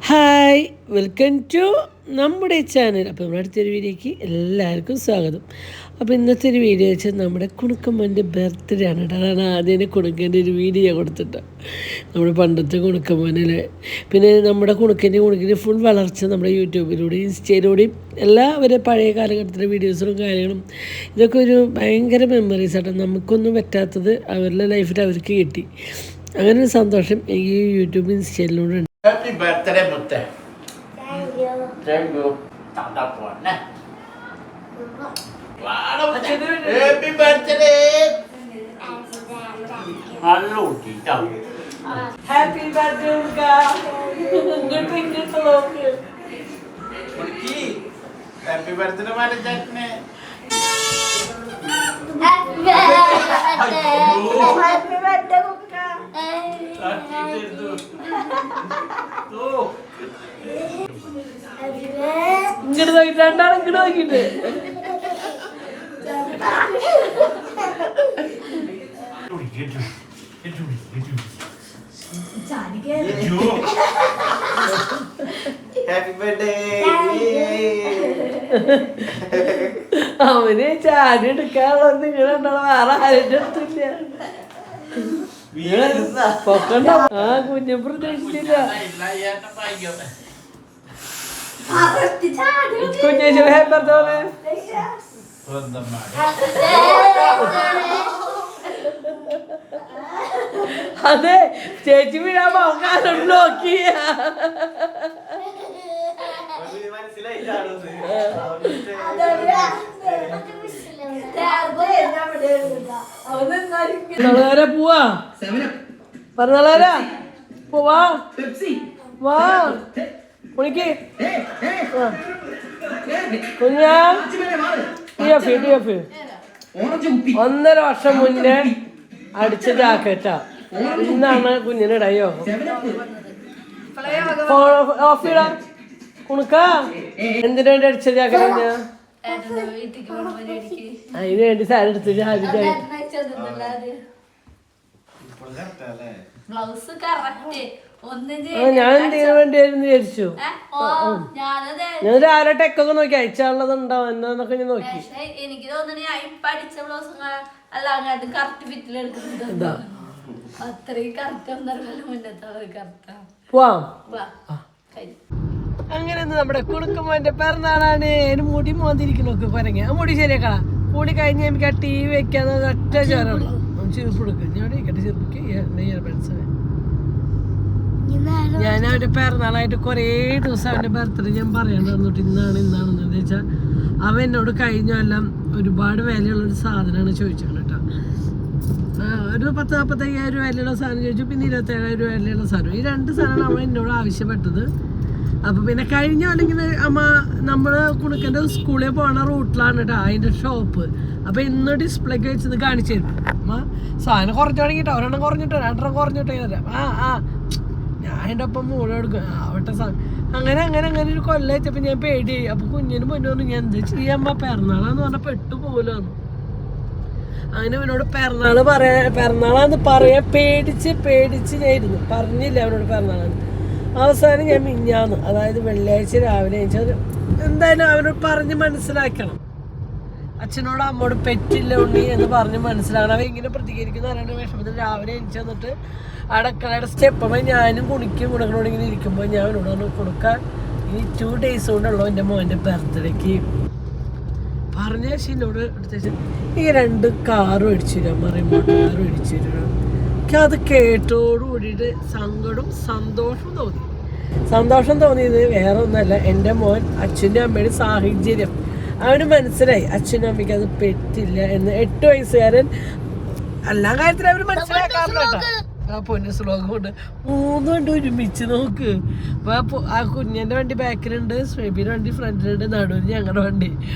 Hi, welcome to നമ്മുടെ channel. അപ്പോൾ നമ്മുടെ അടുത്തൊരു വീഡിയോയ്ക്ക് എല്ലാവർക്കും സ്വാഗതം. അപ്പോൾ ഇന്നത്തെ ഒരു വീഡിയോ വെച്ചാൽ നമ്മുടെ കുണുക്കമ്മൻ്റെ ബർത്ത്ഡേ ആണ് കേട്ടോ. അതാണ് ആദ്യം കുണുക്കൻ്റെ ഒരു വീഡിയോ കൊടുത്തിട്ട്, നമ്മുടെ പണ്ടത്തെ കുണുക്കമ്മനല്ലേ. പിന്നെ നമ്മുടെ കുണുക്കിൻ്റെ ഫുൾ വളർച്ച നമ്മുടെ യൂട്യൂബിലൂടെയും ഇൻസ്റ്റയിലൂടെയും എല്ലാവരും പഴയ കാലഘട്ടത്തിലെ വീഡിയോസും കാര്യങ്ങളും ഇതൊക്കെ ഒരു ഭയങ്കര മെമ്മറീസ് ആട്ടോ. നമുക്കൊന്നും പറ്റാത്തത് അവരുടെ ലൈഫിൽ അവർക്ക് കിട്ടി. അങ്ങനെ ഒരു സന്തോഷം ഈ യൂട്യൂബ് ഇൻസ്റ്റയിലൂടെ ഉണ്ട്. Happy birthday, Mutte. Thank you. Thank you. Tanda puan, nah. Wow, happy birthday. Halo, kita. Happy birthday, Ulka. Good hello. Ulki. Happy birthday, mana jakne. Happy birthday. Happy birthday, Ulka. ഇങ്ങോട്ട് നോക്കിട്ട് രണ്ടാളും ഇങ്ങോട്ട് നോക്കിട്ട് Happy birthday. അവന് ചാടി എടുക്കാനുള്ളത് നിങ്ങൾ രണ്ടാളും വേറെ ആരുടെ അടുത്തില്ല. പൊക്കണ്ട. ആ കുഞ്ഞു പ്രതീക്ഷിച്ചില്ല. കുഞ്ഞേശ്വര ഹാപ്പി ബർത്ത്ഡേ. അതെ, ചേച്ചി വീഴാൻ പോകാനോട് നോക്കി. പിറന്നാളാരാ പോവാ? പിറന്നാളാരാ പോവാ? വാ കുണിക്ക് കുഞ്ഞാ. DF 1.5 വർഷം മുന്നേ അടിച്ച ജാക്കറ്റാ. ഇന്നാണ് കുഞ്ഞിന് ഇടയോ ഓഫിടാ കുണുക്ക. എന്തിനു വേണ്ടി അടിച്ച ജാക്കറ്റ്? അതിന് വേണ്ടി സാരി എടുത്ത് ഞാൻ എന്തിനു വേണ്ടിയായിരുന്നു വിചാരിച്ചു. ഞാൻ രാവിലെ ടെക്കൊക്കെ നോക്കി അയച്ചാളുള്ളത് ഉണ്ടാവും എന്നൊക്കെ ഞാൻ നോക്കി. എനിക്ക് തോന്നുന്നു പഠിച്ച ബ്ലൗസ് അല്ലാണ്ട് കറക്റ്റ് ഫിറ്റിൽ എടുക്കുന്നുണ്ട്. അത്രയും കറക്റ്റ് 1.5 കൊല്ലം മുന്നത്തെ കറക്റ്റാ. പോവാം. അങ്ങനെ നമ്മുടെ കുണുക്കമ്മന്റെ പിറന്നാളാണ്. അതിന് മുടി മോന്തിരിക്കണോക്ക് കൊരങ്ങ. ആ മുടി ശരിയാക്കളാ. കൂടി കഴിഞ്ഞ് നമുക്ക് ആ TV വെക്കാതെ ഒറ്റ ചോരമുള്ള ചെറുപ്പ് കൊടുക്കുക. ഞാൻ ഇക്കട്ടെ ചെറുപ്പിക്ക് ഞാൻ അവൻ്റെ പിറന്നാളായിട്ട് കുറേ ദിവസം അവൻ്റെ ബർത്ത്ഡേ ഞാൻ പറയാണ്ട് വന്നിട്ട് ഇന്നാണെന്ന് വെച്ചാൽ അവൻ എന്നോട് കഴിഞ്ഞ കൊല്ലം ഒരുപാട് വിലയുള്ളൊരു സാധനമാണ് ചോദിച്ചത് കേട്ടോ. ഒരു 40-45,000 രൂപ വിലയുള്ള സാധനം ചോദിച്ചു. പിന്നെ 27,000 രൂപ വിലയുള്ള സാധനം. ഈ 2 സാധനമാണ് അവൻ എന്നോട് ആവശ്യപ്പെട്ടത്. അപ്പോൾ പിന്നെ കഴിഞ്ഞ അല്ലെങ്കിൽ നമ്മൾ കുണുക്കൻ്റെ സ്കൂളിൽ പോകുന്ന റൂട്ടിലാണ് കേട്ടോ അതിൻ്റെ ഷോപ്പ്. അപ്പോൾ ഇന്ന് ഡിസ്പ്ലേക്ക് വെച്ചത് കാണിച്ചു തരും. സാധനം കുറച്ച് തുടങ്ങിയിട്ടോ, 1 കുറഞ്ഞിട്ടോ 2 കുറഞ്ഞിട്ടോ തരാം. ഞാൻ അതിൻ്റെ ഒപ്പം മൂള എടുക്കും ആവട്ടെ അങ്ങനെ ഒരു കൊല്ലം വെച്ചപ്പോൾ ഞാൻ പേടിയായി. അപ്പോൾ കുഞ്ഞിന് മുന്നേ പറഞ്ഞു ഞാൻ എന്താ ചെയ്യാമ്മ പിറന്നാളാന്ന് പറഞ്ഞാൽ പെട്ടുപോലോ. അങ്ങനെ അവനോട് പിറന്നാളാന്ന് പറയാൻ പേടിച്ച് ഞാൻ ഇരുന്നു. പറഞ്ഞില്ല അവനോട് പിറന്നാളാന്ന്. അവസാനം ഞാൻ മിഞ്ഞാന്ന്, അതായത് വെള്ളിയാഴ്ച രാവിലെ എന്തായാലും അവനോട് പറഞ്ഞ് മനസ്സിലാക്കണം. അച്ഛനോട് അമ്മോട് പെറ്റില്ല ഉണ്ണി എന്ന് പറഞ്ഞ് മനസ്സിലാക്കണം. അവൻ ഇങ്ങനെ പ്രതികരിക്കുന്ന അറിയേണ്ട വിഷമത്തിൽ രാവിലെ എനിക്ക് വന്നിട്ട് അടക്കളയുടെ സ്റ്റെപ്പുമ്പോൾ ഞാനും കുണുക്കനോട് ഇങ്ങനെ ഇരിക്കുമ്പോൾ ഞാൻ അവനോട് പറഞ്ഞു കൊടുക്കാൻ ഇനി 2 days കൊണ്ടുള്ളൂ എൻ്റെ മോൻ്റെ ബർത്ത്ഡേക്ക് പറഞ്ഞ എന്നോട് എടുത്ത് ഈ 2 കാറ് മേടിച്ചു തരാം, റിമോട്ട് കാർ മേടിച്ചു തരാം. എനിക്ക് അത് കേട്ടോട് കൂടിയിട്ട് സന്തോഷം തോന്നിയത് വേറെ ഒന്നല്ല, എൻ്റെ മോൻ അച്ഛൻ്റെ അമ്മയുടെ സാഹചര്യം അവന് മനസ്സിലായി. അച്ഛനും അമ്മയ്ക്ക് അത് പറ്റില്ല എന്ന്. 8 വയസ്സുകാരൻ എല്ലാ കാര്യത്തിലും അവര് മനസ്സിലാക്കാറില്ല കേട്ടോ. ആ പൊന്നു സ്ലോകം കൊണ്ട് 3 വണ്ടി ഒരുമിച്ച് നോക്ക്. അപ്പോൾ ആ കുഞ്ഞൻ്റെ വണ്ടി ബാക്കിലുണ്ട്, ഷെബിയുടെ വണ്ടി ഫ്രണ്ടിലുണ്ട്, നടുവിൽ ഞങ്ങളുടെ വണ്ടി.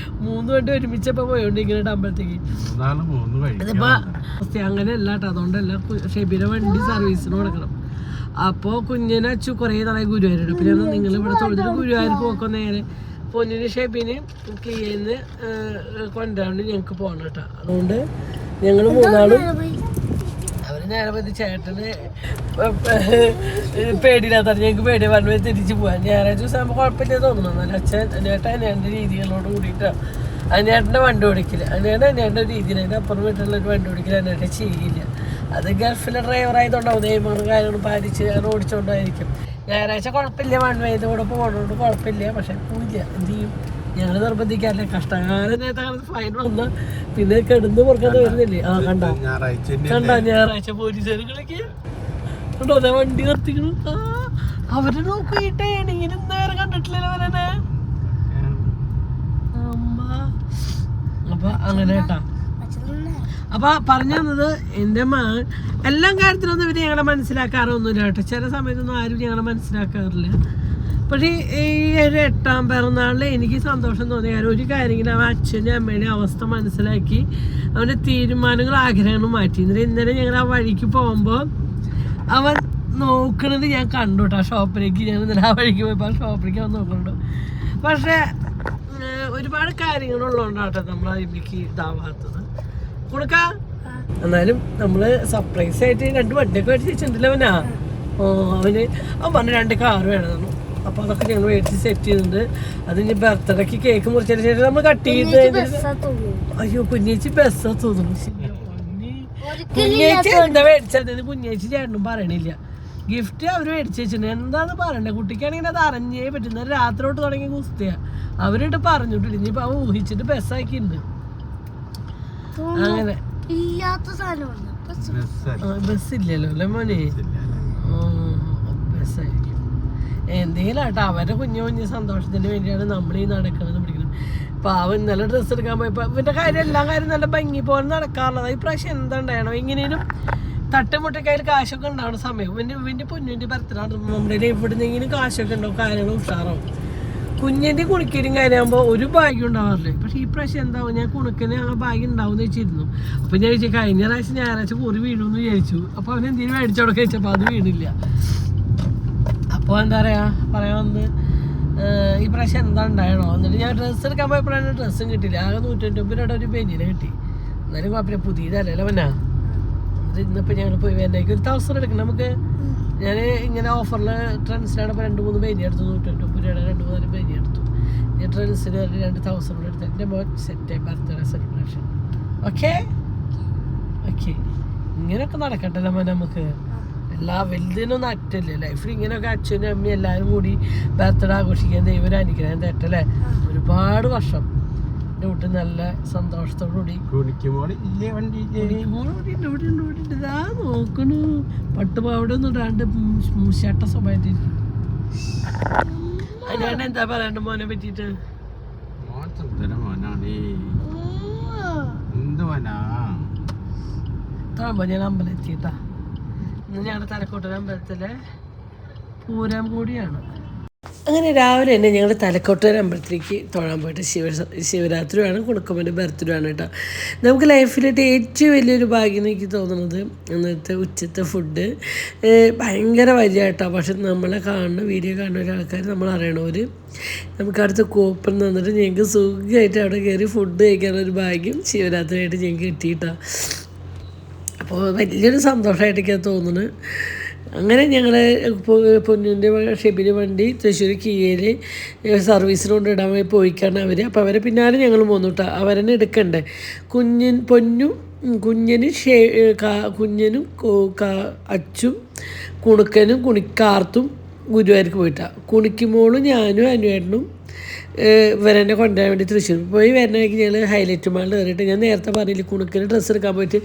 3 വണ്ടി ഒരുമിച്ചപ്പോൾ പോയോണ്ടിരിക്കുന്നുണ്ട് അമ്പലത്തേക്ക്. അതിപ്പോൾ അങ്ങനെയല്ല കേട്ടോ. അതുകൊണ്ടല്ല, ഷെബിയുടെ വണ്ടി സർവീസിന് കൊടുക്കണം. അപ്പോൾ കുഞ്ഞിനെ അച്ചു കുറേ നാളെ ഗുരുവായൂരുണ്ട്. അപ്പോൾ ഞാൻ നിങ്ങളിവിടെ തൊഴുതിട്ട് ഗുരുവായൂർക്ക് പോക്കാൻ നേരെ പൊന്നിന് ഷെബിന് ക്ലീന്ന് കൊണ്ടുവരാണ്ട് ഞങ്ങൾക്ക് പോകണം കേട്ടോ. അതുകൊണ്ട് ഞങ്ങൾ 3 നാളും അവർ നേരെ പോയി ചേട്ടന് പേടിയില്ലാത്ത ഞങ്ങൾക്ക് പേടി വണ്ടി തിരിച്ചു പോകാൻ. ഞായറാഴ്ച ദിവസം ആകുമ്പോൾ കുഴപ്പമില്ല തോന്നുന്നു. എന്നാലും ചേട്ടൻ അനിയേട്ടൻ്റെ രീതികളോട് കൂടിയിട്ടാണ് അനിയേട്ടൻ്റെ വണ്ടി ഓടിക്കില്ല. അനിയേട്ടൻ്റെ രീതിയിൽ അതിൻ്റെ അപ്പുറം വീട്ടിലുള്ളൊരു വണ്ടി ഓടിക്കില്ല അനിയേട്ടൻ ചെയ്യില്ല. അത് ഗൾഫിലെ ഡ്രൈവറായതുകൊണ്ടാവും നിയമങ്ങളും കാര്യങ്ങളും പാലിച്ച് അങ്ങനെ ഓടിച്ചുകൊണ്ടായിരിക്കും. ഞായറാഴ്ച കുഴപ്പമില്ല, വൺ വേൻ്റെ കൂടെ പോകുന്നതുകൊണ്ട് കുഴപ്പമില്ല. പക്ഷെ പോയില്ല, എന്ത് ചെയ്യും, ഞങ്ങൾ നിർബന്ധിക്കാറില്ല. കഷ്ടകാലം നേരത്തെ ഫൈൻ വന്ന് പിന്നെ കിടന്ന് പുറക്കാതെ വരുന്നില്ലേ. ആ കണ്ട ഞായറാഴ്ച പോലീസുകാരൊക്കെ കണ്ടോ അതെ വണ്ടി നിർത്തിക്കണു. അവര് നോക്കൂ ഈ ട്രെയിനിങ്ങിന് നേരെ കണ്ടിട്ടില്ലല്ലോ അവരെന്നെ. അപ്പൊ അങ്ങനെ കേട്ടാ. അപ്പൊ പറഞ്ഞു തന്നത് എൻ്റെ മകൻ എല്ലാം കാര്യത്തിലൊന്നും ഇവര് ഞങ്ങളെ മനസ്സിലാക്കാറൊന്നുമില്ല കേട്ടോ. ചില സമയത്തൊന്നും ആരും ഞങ്ങളെ മനസ്സിലാക്കാറില്ല. പക്ഷേ ഈ ഒരു 8ാം പിറന്നാളിൽ എനിക്ക് സന്തോഷം തോന്നിയ കാര്യം ഒരു കാര്യമെങ്കിലും അവൻ അച്ഛൻ്റെ അമ്മയുടെ അവസ്ഥ മനസ്സിലാക്കി അവൻ്റെ തീരുമാനങ്ങളും ആഗ്രഹങ്ങളും മാറ്റി. ഇന്നലെ ഞങ്ങൾ ആ വഴിക്ക് പോകുമ്പോൾ അവൻ നോക്കണത് ഞാൻ കണ്ടു കേട്ടോ. ആ ഷോപ്പിലേക്ക് ഞാൻ ഇന്നലെ ആ വഴിക്ക് പോയപ്പോൾ ആ ഷോപ്പിലേക്ക് അവൻ നോക്കുന്നുണ്ട്. പക്ഷേ ഒരുപാട് കാര്യങ്ങളുള്ളതുകൊണ്ടാട്ടോ നമ്മൾ അതിലേക്ക് ഇതാവാത്തത്. കൊടുക്ക എന്നാലും നമ്മള് സർപ്രൈസ് ആയിട്ട് 2 വണ്ടിയൊക്കെ മേടിച്ച് വെച്ചിട്ടുണ്ടല്ലോ അവനാ. അവൻ പറഞ്ഞു 2 കാറ് വേണമെന്നു. അപ്പോൾ അതൊക്കെ ഞങ്ങൾ മേടിച്ച് സെറ്റ് ചെയ്തിട്ടുണ്ട്. അതിന് ബർത്ത്ഡേക്ക് കേക്ക് മുറിച്ചതിന് ശേഷം നമ്മൾ കട്ട് ചെയ്ത്. അയ്യോ കുഞ്ഞേച്ചി ബസ്സാ തോന്നുന്നു. കുഞ്ഞേച്ചി എന്താ മേടിച്ചത് കുഞ്ഞേച്ചി ചേട്ടനും പറയണില്ല. ഗിഫ്റ്റ് അവർ മേടിച്ച് വെച്ചിട്ടുണ്ട്. എന്താന്ന് പറയണ്ടേ, കുട്ടിക്കാണെങ്കിൽ അത് അറിഞ്ഞേ പറ്റുന്ന രാത്രിയോട്ട് തുടങ്ങിയ കുസ്തിയാ. അവരിട്ട് പറഞ്ഞിട്ടില്ല. ഇനിയിപ്പോൾ അവൻ ഊഹിച്ചിട്ട് ബസ്സാക്കിയിട്ടുണ്ട്. അങ്ങനെ ബസ്സില്ലല്ലോ അല്ലേ മോനെ. ബസ്സായിരിക്കും എന്തെങ്കിലും ആട്ടോ. അവരുടെ കുഞ്ഞു സന്തോഷത്തിന് വേണ്ടിയാണ് നമ്മൾ ഈ നടക്കുന്നത് പിടിക്കുന്നത്. ഇപ്പൊ അവൻ ഇന്നലെ ഡ്രസ്സ് എടുക്കാൻ പോയപ്പോ ഇവന്റെ കാര്യം എല്ലാ കാര്യം നല്ല ഭംഗി പോലെ നടക്കാറുള്ളത്. ഈ പ്രാവശ്യം എന്താ ഉണ്ടായണോ എങ്ങനെയും തട്ടുമുട്ടക്കയിൽ കാശൊക്കെ ഉണ്ടാവുന്ന സമയം ഇവന്റെ പൊന്നിന്റെ ബർത്ത്ഡേ നമ്മുടെ എവിടുന്നെങ്കിലും കാശൊക്കെ ഉണ്ടാവും, കാര്യങ്ങൾ ഉഷാറാവും. കുഞ്ഞിൻ്റെ കുണിക്കലും കാര്യമാകുമ്പോൾ ഒരു ഭാഗ്യം ഉണ്ടാവാറില്ല. പക്ഷേ ഈ പ്രാവശ്യം എന്താവും, ഞാൻ കുണുക്കന് ആ ഭാഗ്യം ഉണ്ടാവും എന്ന് വെച്ചിരുന്നു. അപ്പം ഞാൻ ചോദിച്ചാൽ കഴിഞ്ഞ പ്രാവശ്യം ഞായറാഴ്ച കുറി വീഴുമെന്ന് വിചാരിച്ചു. അപ്പോൾ അവൻ എന്തെങ്കിലും മേടിച്ചോടൊക്കെ വെച്ചപ്പോൾ അത് വീണില്ല. അപ്പോൾ എന്താ പറയാൻ വന്ന് ഈ പ്രാവശ്യം എന്താ ഉണ്ടായണോ. എന്നിട്ട് ഞാൻ ഡ്രസ്സ് എടുക്കാൻ പോയപ്പോഴാണ് ഡ്രസ്സും കിട്ടിയില്ല. ആകെ 150 രൂപ ഒരു ബെനിനെ കിട്ടി. എന്നാലും കുഴപ്പമില്ല, പുതിയതല്ലല്ലോ അവനാ. എന്നിട്ട് ഇന്നിപ്പോൾ ഞങ്ങൾ പോയി വേനയ്ക്ക് ഒരു 1000 എടുക്കണം നമുക്ക്. ഞാൻ ഇങ്ങനെ ഓഫറിൽ ട്രെൻഡ്സിലാണ് ഇപ്പോൾ 2-3 ബെനി എടുത്തു. 150 രൂപയുടെ 2-3 ബെനി എടുത്തു. ഞാൻ ട്രെൻഡ്സിന് 2000 രൂപ എടുത്തു. എൻ്റെ മോൻ സെറ്റ് ബർത്ത്ഡേ സെലിബ്രേഷൻ. ഓക്കെ ഇങ്ങനെയൊക്കെ നടക്കട്ടല്ലോ മോൻ. നമുക്ക് എല്ലാ വലുതിനൊന്നും അറ്റല്ലേ ലൈഫിൽ. ഇങ്ങനെയൊക്കെ അച്ഛനും അമ്മയും എല്ലാവരും കൂടി ബർത്ത്ഡേ ആഘോഷിക്കാൻ ദൈവം അനുഗ്രഹം തെറ്റല്ലേ. ഒരുപാട് വർഷം എൻ്റെ വീട്ടിൽ നല്ല സന്തോഷത്തോടുകൂടി ഇതാ നോക്കണു. പട്ടുപാവിടെ ഒന്നും ഇടാണ്ട് മൂശാട്ട സ്വഭാവത്തിരിക്കും. അതിനാണ് എന്താ പറയണ്ട മോനെ പറ്റിയിട്ട്. താകുമ്പോ ഞാൻ അമ്പലം എത്തിയിട്ടാ. ഇന്ന് ഞങ്ങളുടെ തലക്കോട്ടൂർ അമ്പലത്തിലെ പൂരം കൂടിയാണ്. അങ്ങനെ രാവിലെ തന്നെ ഞങ്ങൾ തലക്കോട്ടൂർ അമ്പലത്തിലേക്ക് തൊഴാൻ പോയിട്ട് ശിവരാത്രിയാണ് കുണുക്കമ്മൻ്റെ ബർത്ത്ഡേ ആണ് കേട്ടോ. നമുക്ക് ലൈഫിലായിട്ട് ഏറ്റവും വലിയൊരു ഭാഗ്യം എനിക്ക് തോന്നുന്നത് ഇന്നത്തെ ഉച്ചത്തെ ഫുഡ് ഭയങ്കര വലിയ കേട്ടോ. പക്ഷെ നമ്മളെ വീഡിയോ കാണുന്ന ഒരാൾക്കാർ നമ്മൾ അറിയണവർ നമുക്ക് അടുത്ത കൂപ്പൺ തന്നിട്ട് ഞങ്ങൾക്ക് സുഖമായിട്ട് അവിടെ കയറി ഫുഡ് കഴിക്കാനുള്ളൊരു ഭാഗ്യം ശിവരാത്രിയായിട്ട് ഞങ്ങൾക്ക് കിട്ടിയിട്ടോ. അപ്പോൾ വലിയൊരു സന്തോഷമായിട്ടൊക്കെയാണ് തോന്നുന്നത്. അങ്ങനെ ഞങ്ങൾ പൊന്നിൻ്റെ ഷെബിന് വണ്ടി തൃശ്ശൂർ കിയയിൽ സർവീസിന് കൊണ്ട് ഇടാൻ വേണ്ടി പോയിക്കാണ് അവർ. അപ്പോൾ അവരെ പിന്നാലെ ഞങ്ങൾ പോന്നു കേട്ടോ. അവരെന്നെ എടുക്കണ്ടേ. കുഞ്ഞനും അച്ചും കുണുക്കനും കുണിക്കാർത്തും ഗുരുവായൂർക്ക് പോയിട്ടാണ്. കുണിക്കുമ്പോളും ഞാനും അനുവേട്ടനും ഇവരെന്നെ കൊണ്ടുവരാൻ വേണ്ടി തൃശ്ശൂർ പോയി. വരണമാക്കി ഞങ്ങൾ ഹൈലൈറ്റ് മാളിൽ കയറിയിട്ട് ഞാൻ നേരത്തെ പറഞ്ഞില്ല കുണുക്കിന് ഡ്രസ്സ് എടുക്കാൻ പോയിട്ട്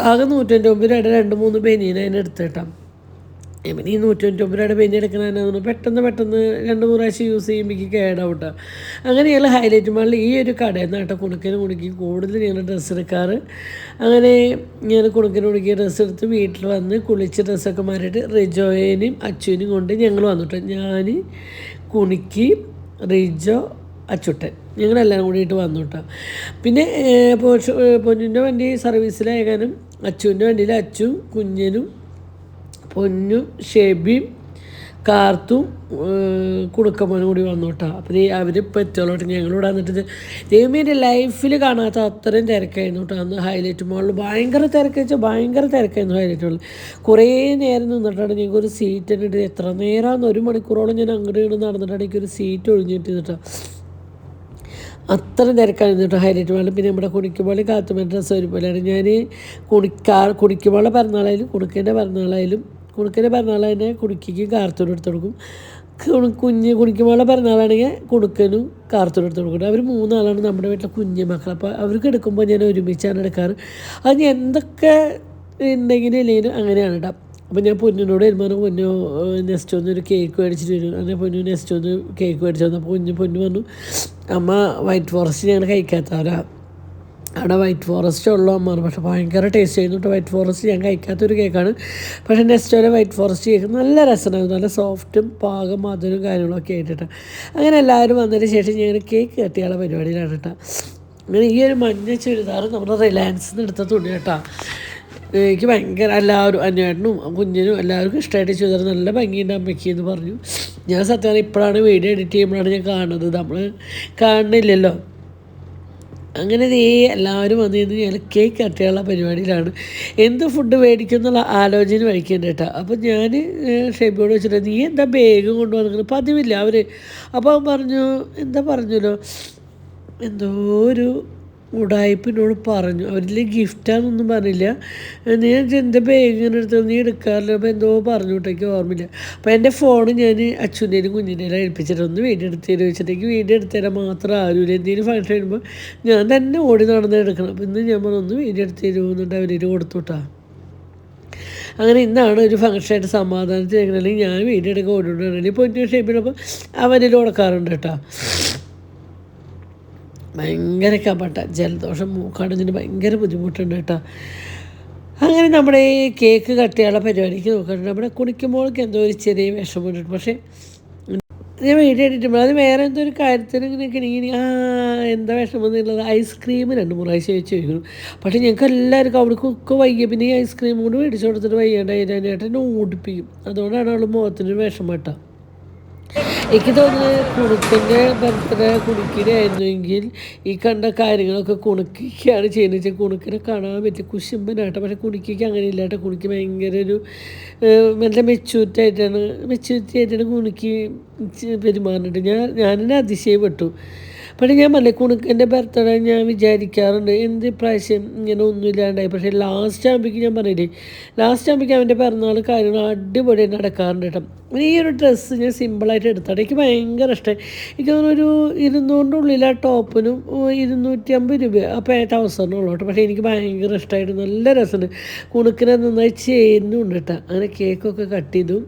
ആകെ 150 രൂപയുടെ 2-3 ബനിയൻ അതിന് എടുത്തേട്ടാം. ഇവന് ഈ 150 രൂപയുടെ ബനിയൻ എടുക്കണമെന്ന് പെട്ടെന്ന് 2-3 പ്രാവശ്യം യൂസ് ചെയ്യുമ്പോൾ കേടാവട്ടെ. അങ്ങനെ ഞങ്ങൾ ഹൈലൈറ്റ് മാളിൽ ഈ ഒരു കടയിൽ നിന്ന് കേട്ടോ കുണുക്കി കൂടുതൽ ഞങ്ങൾ ഡ്രസ്സ് എടുക്കാറ്. അങ്ങനെ ഞാൻ കുണുക്കി ഡ്രസ്സ് എടുത്ത് വീട്ടിൽ വന്ന് കുളിച്ച് ഡ്രസ്സൊക്കെ മാറിയിട്ട് റിജോയേനും അച്ചുവിനും കൊണ്ട് ഞങ്ങൾ വന്നിട്ട് ഞാൻ കുണുക്കി റിജോ അച്ചുട്ടൻ ഞങ്ങളെല്ലാം കൂടിയിട്ട് വന്നു കേട്ടോ. പിന്നെ പൊന്നിൻ്റെ വണ്ടി സർവീസിലായാലും അച്ചുവിൻ്റെ വണ്ടിയിൽ അച്ചും കുഞ്ഞനും പൊന്നും ഷെബിയും കാർത്തും കുടുക്കമ്മനും കൂടി വന്നു കേട്ടോ. അപ്പോൾ അവരിപ്പോൾ എത്തുള്ളൂ. ഞങ്ങളിവിടെ വന്നിട്ട് ദൈവമേൻ്റെ ലൈഫിൽ കാണാത്ത അത്രയും തിരക്കായിരുന്നു കേട്ടോ. അന്ന് ഹൈലൈറ്റ് മോളിൽ ഭയങ്കര തിരക്കായിരുന്നു ഹൈലൈറ്റ് മോളിൽ. കുറേ നേരം നിന്നിട്ടാണ് ഞങ്ങൾക്കൊരു സീറ്റ് തന്നെ ഇട്ട്. എത്ര നേരമാണെന്ന് 1 മണിക്കൂറോളം ഞാൻ അങ്ങോട്ട് ഇങ്ങോട്ട് നടന്നിട്ടാണ് എനിക്കൊരു സീറ്റ് ഒഴിഞ്ഞിട്ട് കേട്ടോ. അത്ര തിരക്കായിരുന്നു കേട്ടോ ഹൈലൈറ്റ് മോളിൽ. പിന്നെ നമ്മുടെ കുണിക്കുമ്പോൾ കാത്തുമേൻ്റെ ഡ്രസ്സ് ഒരുപോലെയാണ്. ഞാൻ കുണിക്കുമ്പോളെ പിറന്നാളായാലും കുണുക്കേൻ്റെ പിറന്നാളതിനെ കുണിക്കും കാർത്തൂരും എടുത്ത് കൊടുക്കും. കുണിക്കുമ്പോളെ പിറന്നാളാണെങ്കിൽ കുണുക്കനും കാർത്തൂരും എടുത്ത് കൊടുക്കും. അവർ 3 ആളാണ് നമ്മുടെ വീട്ടിലെ കുഞ്ഞു മക്കൾ. അപ്പോൾ അവർക്ക് എടുക്കുമ്പോൾ ഞാൻ ഒരുമിച്ചാണ് എടുക്കാറ്. അത് ഞാൻ എന്തൊക്കെ ഉണ്ടെങ്കിലും ഇല്ലെങ്കിലും അങ്ങനെയാണ് കേട്ടോ. അപ്പോൾ ഞാൻ പൊന്നിനോട് വരുമ്പോൾ പൊന്നു നെക്സ്റ്റ് ഒന്നൊരു കേക്ക് മേടിച്ചിട്ട് വരും. അങ്ങനെ പൊന്നു നെക്സ്റ്റ് ഒന്ന് കേക്ക് മേടിച്ചു വന്നു. അപ്പോൾ പൊന്നു പറഞ്ഞു അമ്മ വൈറ്റ് ഫോറസ്റ്റ് ഞങ്ങൾ കഴിക്കാത്തവരാ, അവിടെ വൈറ്റ് ഫോറസ്റ്റ് ഉള്ളൂ അമ്മ. പക്ഷേ ഭയങ്കര ടേസ്റ്റ് ആയിരുന്നു കേട്ടോ. വൈറ്റ് ഫോറസ്റ്റ് ഞാൻ കഴിക്കാത്തൊരു കേക്കാണ്. പക്ഷേ നെക്സ്റ്റ് വരെ വൈറ്റ് ഫോറസ്റ്റ് കേക്ക് നല്ല രസമായിരുന്നു. നല്ല സോഫ്റ്റും പാകം മധുരവും കാര്യങ്ങളൊക്കെ ആയിട്ടാണ്. അങ്ങനെ എല്ലാവരും വന്നതിന് ശേഷം ഞാൻ കേക്ക് കട്ടിയുള്ള പരിപാടിയിലാണ് കേട്ടോ. അങ്ങനെ ഈ ഒരു മഞ്ഞ ചുരിദാർ നമ്മുടെ റിലയൻസിൽ നിന്ന് എടുത്ത തുണി കേട്ടോ. എനിക്ക് ഭയങ്കര എല്ലാവരും അന്വേട്ടനും കുഞ്ഞിനും എല്ലാവർക്കും ഇഷ്ടമായിട്ട് ചുരിദാർ നല്ല ഭംഗിയുണ്ട് അമ്മയ്ക്ക് എന്ന് പറഞ്ഞു. ഞാൻ സത്യമാണ് ഇപ്പോഴാണ് വീഡിയോ എഡിറ്റ് ചെയ്യുമ്പോഴാണ് ഞാൻ കാണുന്നത്, നമ്മൾ കാണുന്നില്ലല്ലോ. അങ്ങനെ എല്ലാവരും വന്നു കഴിഞ്ഞ് ഞാൻ കേക്ക് കട്ടിയുള്ള പരിപാടിയിലാണ്. എന്ത് ഫുഡ് മേടിക്കും എന്നുള്ള ആലോചന വഹിക്കേണ്ട കേട്ടോ. അപ്പോൾ ഞാൻ ഷെബിയോട് വെച്ചിട്ട് നീ എന്താ ബാഗ് കൊണ്ടുവന്നിരിക്കുന്നത്, പതിവില്ല അവർ. അപ്പോൾ അവൻ പറഞ്ഞല്ലോ എന്തോ ഒരു ഉടായ്പിനോട് പറഞ്ഞു. അവരിൽ ഗിഫ്റ്റാണെന്നൊന്നും പറഞ്ഞില്ല. നീ എൻ്റെ ബാഗ് ഇങ്ങനെ എടുത്ത് നീ എടുക്കാറില്ല. അപ്പോൾ എന്തോ പറഞ്ഞു വിട്ടേക്ക് ഓർമ്മയില്ല. അപ്പോൾ എൻ്റെ ഫോൺ ഞാൻ അച്ഛൻ്റെയും കുഞ്ഞിൻ്റെയും ഏൽപ്പിച്ചിട്ട് ഒന്ന് വീഡിയോ എടുത്ത് തരുമോ വെച്ചിട്ടേക്ക് വീഡിയോ എടുത്ത് തരാൻ മാത്രം ആരുമില്ല. എന്തെങ്കിലും ഫംഗ്ഷൻ കഴിയുമ്പോൾ ഞാൻ തന്നെ ഓടി നടന്ന് എടുക്കണം. അപ്പോൾ ഇന്ന് ഞാൻ ഒന്ന് വീഡിയോ എടുത്ത് തരുമോ എന്നിട്ട് അവരിൽ കൊടുത്തുട്ടാ. അങ്ങനെ ഇന്നാണ് ഒരു ഫംഗ്ഷനായിട്ട് സമാധാനത്തിൽ അല്ലെങ്കിൽ ഞാൻ വീഡിയോ എടുക്കാൻ ഓടിക്കൊണ്ടിരുന്നത്. പൊന്നു ഷേപ്പിനപ്പോൾ അവരിൽ കൊടുക്കാറുണ്ട് കേട്ടോ. ഭയങ്കര കപട്ട ജലദോഷം മൂക്കടഞ്ഞിന് ഭയങ്കര ബുദ്ധിമുട്ടുണ്ട് കേട്ടോ. അങ്ങനെ നമ്മുടെ ഈ കേക്ക് കട്ടിയുള്ള പരിപാടിക്ക് നോക്കിയിട്ട് നമ്മുടെ കുണിക്കുമ്പോഴേക്ക് എന്തോ ഒരു ചെറിയ വിഷമമുണ്ട്. പക്ഷേ ഞാൻ വീഡിയോ എടുക്കുമ്പോൾ അത് വേറെ എന്തോ ഒരു കാര്യത്തിന് ഇങ്ങനെ എന്താ വിഷമം എന്നുള്ളത് ഐസ്ക്രീം 2-3 പ്രാവശ്യം വെച്ച് ചോദിക്കുന്നു. പക്ഷേ ഞങ്ങൾക്ക് എല്ലാവർക്കും അവിടേക്കൊക്കെ വയ്യ. പിന്നെ ഈ ഐസ്ക്രീം കൂടി മേടിച്ചു കൊടുത്തിട്ട് വയ്യാണ്ടായിട്ട് എന്നെ ഓടിപ്പിക്കും. അതുകൊണ്ടാണ് അവൾ മുഖത്തിനൊരു വിഷമം കേട്ടോ. എനിക്ക് തോന്നുന്നത് കുണുക്കിൻ്റെ ബർത്ത്ഡേ കുണുക്കിൻ്റെ ആയിരുന്നെങ്കിൽ ഈ കണ്ട കാര്യങ്ങളൊക്കെ കുണുക്കിക്കാണ് ചെയ്യുന്നത് വെച്ചാൽ കുണുക്കിനെ കാണാൻ പറ്റും കുശുമ്പനാട്ടോ. പക്ഷേ കുണുക്കിക്ക് അങ്ങനെ ഇല്ലാട്ടോ. കുണുക്കി ഭയങ്കര ഒരു നല്ല മെച്യൂരിറ്റി ആയിട്ടാണ് കുണുക്കി പെരുമാറുന്നുണ്ട്. ഞാനെന്നെ അതിശയപ്പെട്ടു. പക്ഷേ ഞാൻ പറഞ്ഞില്ലേ കുണുക്കിൻ്റെ ബർത്ത്ഡേ ഞാൻ വിചാരിക്കാറുണ്ട് എന്ത് പ്രാവശ്യം ഇങ്ങനെ ഒന്നുമില്ലാണ്ടായി. പക്ഷേ ലാസ്റ്റ് ആകുമ്പോഴേക്കും ഞാൻ പറഞ്ഞില്ലേ അവൻ്റെ പിറന്നാൾ കാര്യങ്ങൾ അടിപൊളിയായിട്ട് നടക്കാറുണ്ട് കേട്ടോ. ഈ ഒരു ഡ്രസ്സ് ഞാൻ സിമ്പിളായിട്ട് എടുത്താണ്. എനിക്ക് ഭയങ്കര ഇഷ്ടമായി. എനിക്ക് തോന്നുന്നൊരു 200 ഉള്ളിൽ ആ ടോപ്പിനും 250 രൂപ ആ ട്രൗസറിനും കേട്ടോ. പക്ഷേ എനിക്ക് ഭയങ്കര ഇഷ്ടമായിട്ട് നല്ല രസമുണ്ട്. കുണുക്കിനെ നന്നായി ചെയ്യുന്നുണ്ട് കേട്ടോ. അങ്ങനെ കേക്കൊക്കെ കട്ട് ചെയ്തു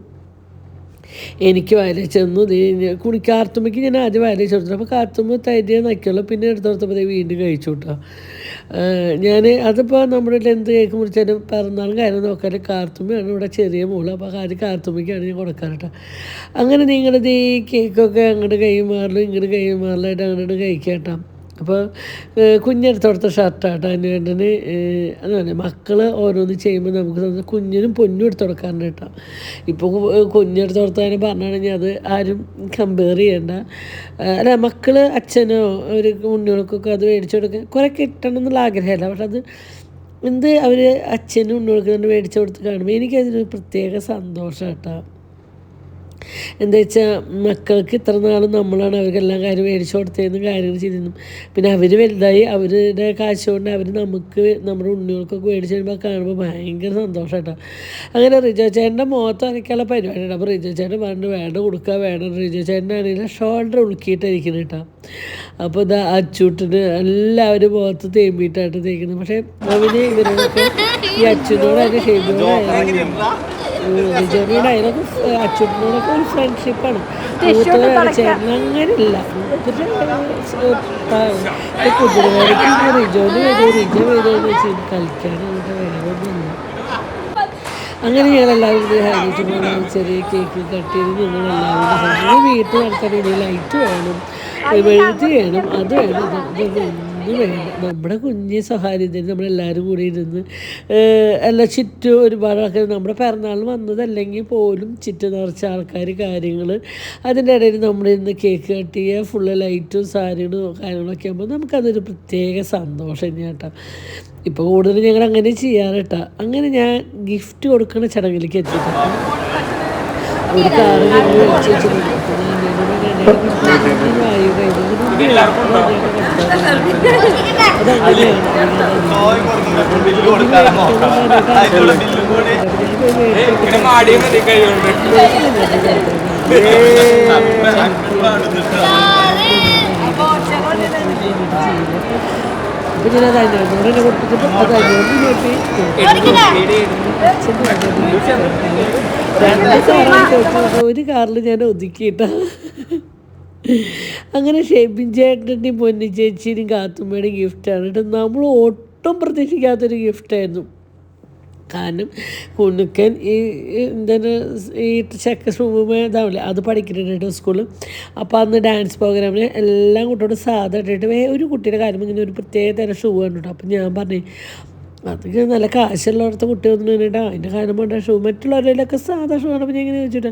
എനിക്ക് വയലേ ചെന്നു. കാർത്തുമ്മയ്ക്ക് ഞാൻ ആദ്യം വയലേ കൊടുത്തു. അപ്പോൾ കാർത്തുമ്മ തൈര് നക്കിയുള്ളൂ. പിന്നെ എടുത്തോടത്തപ്പോൾ വീണ്ടും കഴിച്ചു കേട്ടോ. അതിപ്പോൾ നമ്മുടെ എന്ത് കേക്ക് മുറിച്ചാലും പിറന്നാളും കാര്യം നോക്കാൻ കാർത്തുമ്മയാണ് ഇവിടെ ചെറിയ മോള്. അപ്പോൾ കാർത്തുമ്മയ്ക്കാണ് ഞാൻ കൊടുക്കാൻ കേട്ടോ. അങ്ങനെ നിങ്ങളുടെ ഈ കേക്കൊക്കെ അങ്ങോട്ട് കൈമാറലും ഇങ്ങോട്ട് കൈമാറലായിട്ട് അങ്ങോട്ട് കഴിക്കാം. അപ്പോൾ കുഞ്ഞെടുത്തോടത്ത ഷർട്ടാട്ടോ അന്വേട്ടന്. അതുപോലെ മക്കൾ ഓരോന്ന് ചെയ്യുമ്പോൾ നമുക്ക് കുഞ്ഞിനും പൊന്നും എടുത്ത് കൊടുക്കാറുണ്ട് കേട്ടോ. ഇപ്പോൾ കുഞ്ഞെടുത്ത് കൊടുത്തതിന് പറഞ്ഞാണെങ്കിൽ അത് ആരും കമ്പയർ ചെയ്യണ്ട. അല്ല മക്കൾ അച്ഛനോ ഒരു ഉണ്ണികൾക്കൊക്കെ അത് മേടിച്ചു കൊടുക്കാൻ കുറേ കിട്ടണം എന്നുള്ള ആഗ്രഹമല്ല. പക്ഷെ അത് അവർ അച്ഛനും ഉണ്ണികൾക്ക് തന്നെ മേടിച്ചു കൊടുത്ത് കാണുമ്പോൾ എനിക്കതിനൊരു പ്രത്യേക സന്തോഷം കേട്ടോ. എന്താ വെച്ചാൽ മക്കൾക്ക് ഇത്ര നാളും നമ്മളാണ് അവർക്കെല്ലാം കാര്യം മേടിച്ചു കൊടുത്തതെന്നും കാര്യങ്ങൾ ചെയ്തിരുന്നു. പിന്നെ അവർ വലുതായി അവരുടെ കാശ് കൊണ്ട് അവർ നമുക്ക് നമ്മുടെ ഉണ്ണികൾക്കൊക്കെ മേടിച്ച് കഴിയുമ്പോൾ കാണുമ്പോൾ ഭയങ്കര സന്തോഷം കേട്ടോ. അങ്ങനെ റിജോ ചേട്ടൻ്റെ മുഖത്ത് വരയ്ക്കാനുള്ള പരിപാടിയാണ്. അപ്പോൾ റിജോ ചേട്ടൻ പറഞ്ഞു വേണം. റിജോ ചേട്ടനാണെങ്കിൽ ഷോൾഡർ ഉളുക്കിയിട്ടായിരിക്കുന്നത് കേട്ടോ. അപ്പോൾ ഇതാ അച്ചൂട്ടിന് എല്ലാവരും മുഖത്ത് തേമ്പിയിട്ടായിട്ട് തേക്കുന്നത്. പക്ഷേ അവന് ഇവരോടൊക്കെ ഈ അച്ഛനോട് അതിൻ്റെ ഷേബിനോടായാലും റിജോനോടായാലും അച്ഛനോടൊക്കെ ഒരു ഫ്രണ്ട്ഷിപ്പാണ്. ചേട്ടൻ അങ്ങനെയില്ല. കുതിരവേലയ്ക്ക് റിജോന് റിജോ വരുമെന്ന് വെച്ച് കളിക്കാനായിട്ട് വേറൊന്നുമില്ല. അങ്ങനെ ഞങ്ങളെല്ലാവരും കൂടി ഹൈലൈറ്റ് പോകണം. ചെറിയ കേക്ക് കട്ട് ചെയ്ത് ഞങ്ങളെല്ലാവരും വീട്ടിൽ നടത്താൻ വേണ്ടി ലൈറ്റ് വേണം, വെളുത്തി വേണം, അത് വേണം. ഇതൊന്നും അതൊന്നും വേണ്ട. നമ്മുടെ കുഞ്ഞ് സ്വകാര്യതയിൽ നമ്മളെല്ലാവരും കൂടി ഇരുന്ന് എല്ലാം ചുറ്റും ഒരുപാട് ആൾക്കാർ നമ്മുടെ പിറന്നാളിന് വന്നതല്ലെങ്കിൽ പോലും ചുറ്റും നിറച്ച ആൾക്കാർ കാര്യങ്ങൾ അതിൻ്റെ ഇടയിൽ നമ്മളിരുന്ന് കേക്ക് കട്ട് ചെയ്യുക, ഫുള്ള് ലൈറ്റും സാരികളും കാര്യങ്ങളൊക്കെ ആകുമ്പോൾ നമുക്കതൊരു പ്രത്യേക സന്തോഷം തന്നെയാട്ടോ. ഇപ്പോൾ കൂടുതൽ ഞങ്ങൾ അങ്ങനെ ചെയ്യാറുട്ടാ. അങ്ങനെ ഞാൻ ഗിഫ്റ്റ് കൊടുക്കുന്ന ചടങ്ങിലേക്ക് എത്തിയിട്ടുണ്ട്. ഒരു കാറ് ഞങ്ങൾ മേടിച്ച് വെച്ചിട്ടുണ്ട്. അപ്പോൾ ഞാൻ അത് 500 കൊടുത്തിട്ട് അത് 500 നോക്കി 2 ഒരു കാറിൽ ഞാൻ ഒതുക്കിയിട്ട. അങ്ങനെ ഷെബിൻ ചേട്ടൻ്റെയും പൊന്നി ചേച്ചിയുടെയും കാത്തുമ്മയുടെയും ഗിഫ്റ്റാണ് കേട്ടോ. നമ്മൾ ഒട്ടും പ്രതീക്ഷിക്കാത്തൊരു ഗിഫ്റ്റായിരുന്നു. കാരണം കുണുക്കൻ എന്താണ് ഈ ചെക്ക് ഷൂമ ഇതാവില്ലേ അത് പഠിക്കുന്നുണ്ട് കേട്ടോ സ്കൂളിൽ. അപ്പോൾ അന്ന് ഡാൻസ് പ്രോഗ്രാമിന് എല്ലാം കുട്ടിയോട് സാധാ ഇട്ടിട്ട് ഒരു കുട്ടിയുടെ കാര്യം ഇങ്ങനെ ഒരു പ്രത്യേക തരം ഷൂ ആണ് കേട്ടോ. അപ്പം ഞാൻ പറഞ്ഞു അതൊക്കെ നല്ല കാശുള്ളവരുടെ കുട്ടി ഒന്നും വേണ്ടിയിട്ട് അതിൻ്റെ കാര്യം വേണ്ട ഷൂ, മറ്റുള്ളവരിലൊക്കെ സാധാ ഷൂ ആണ്. അപ്പം ഞാൻ ഇങ്ങനെ ചോദിച്ചിട്ട്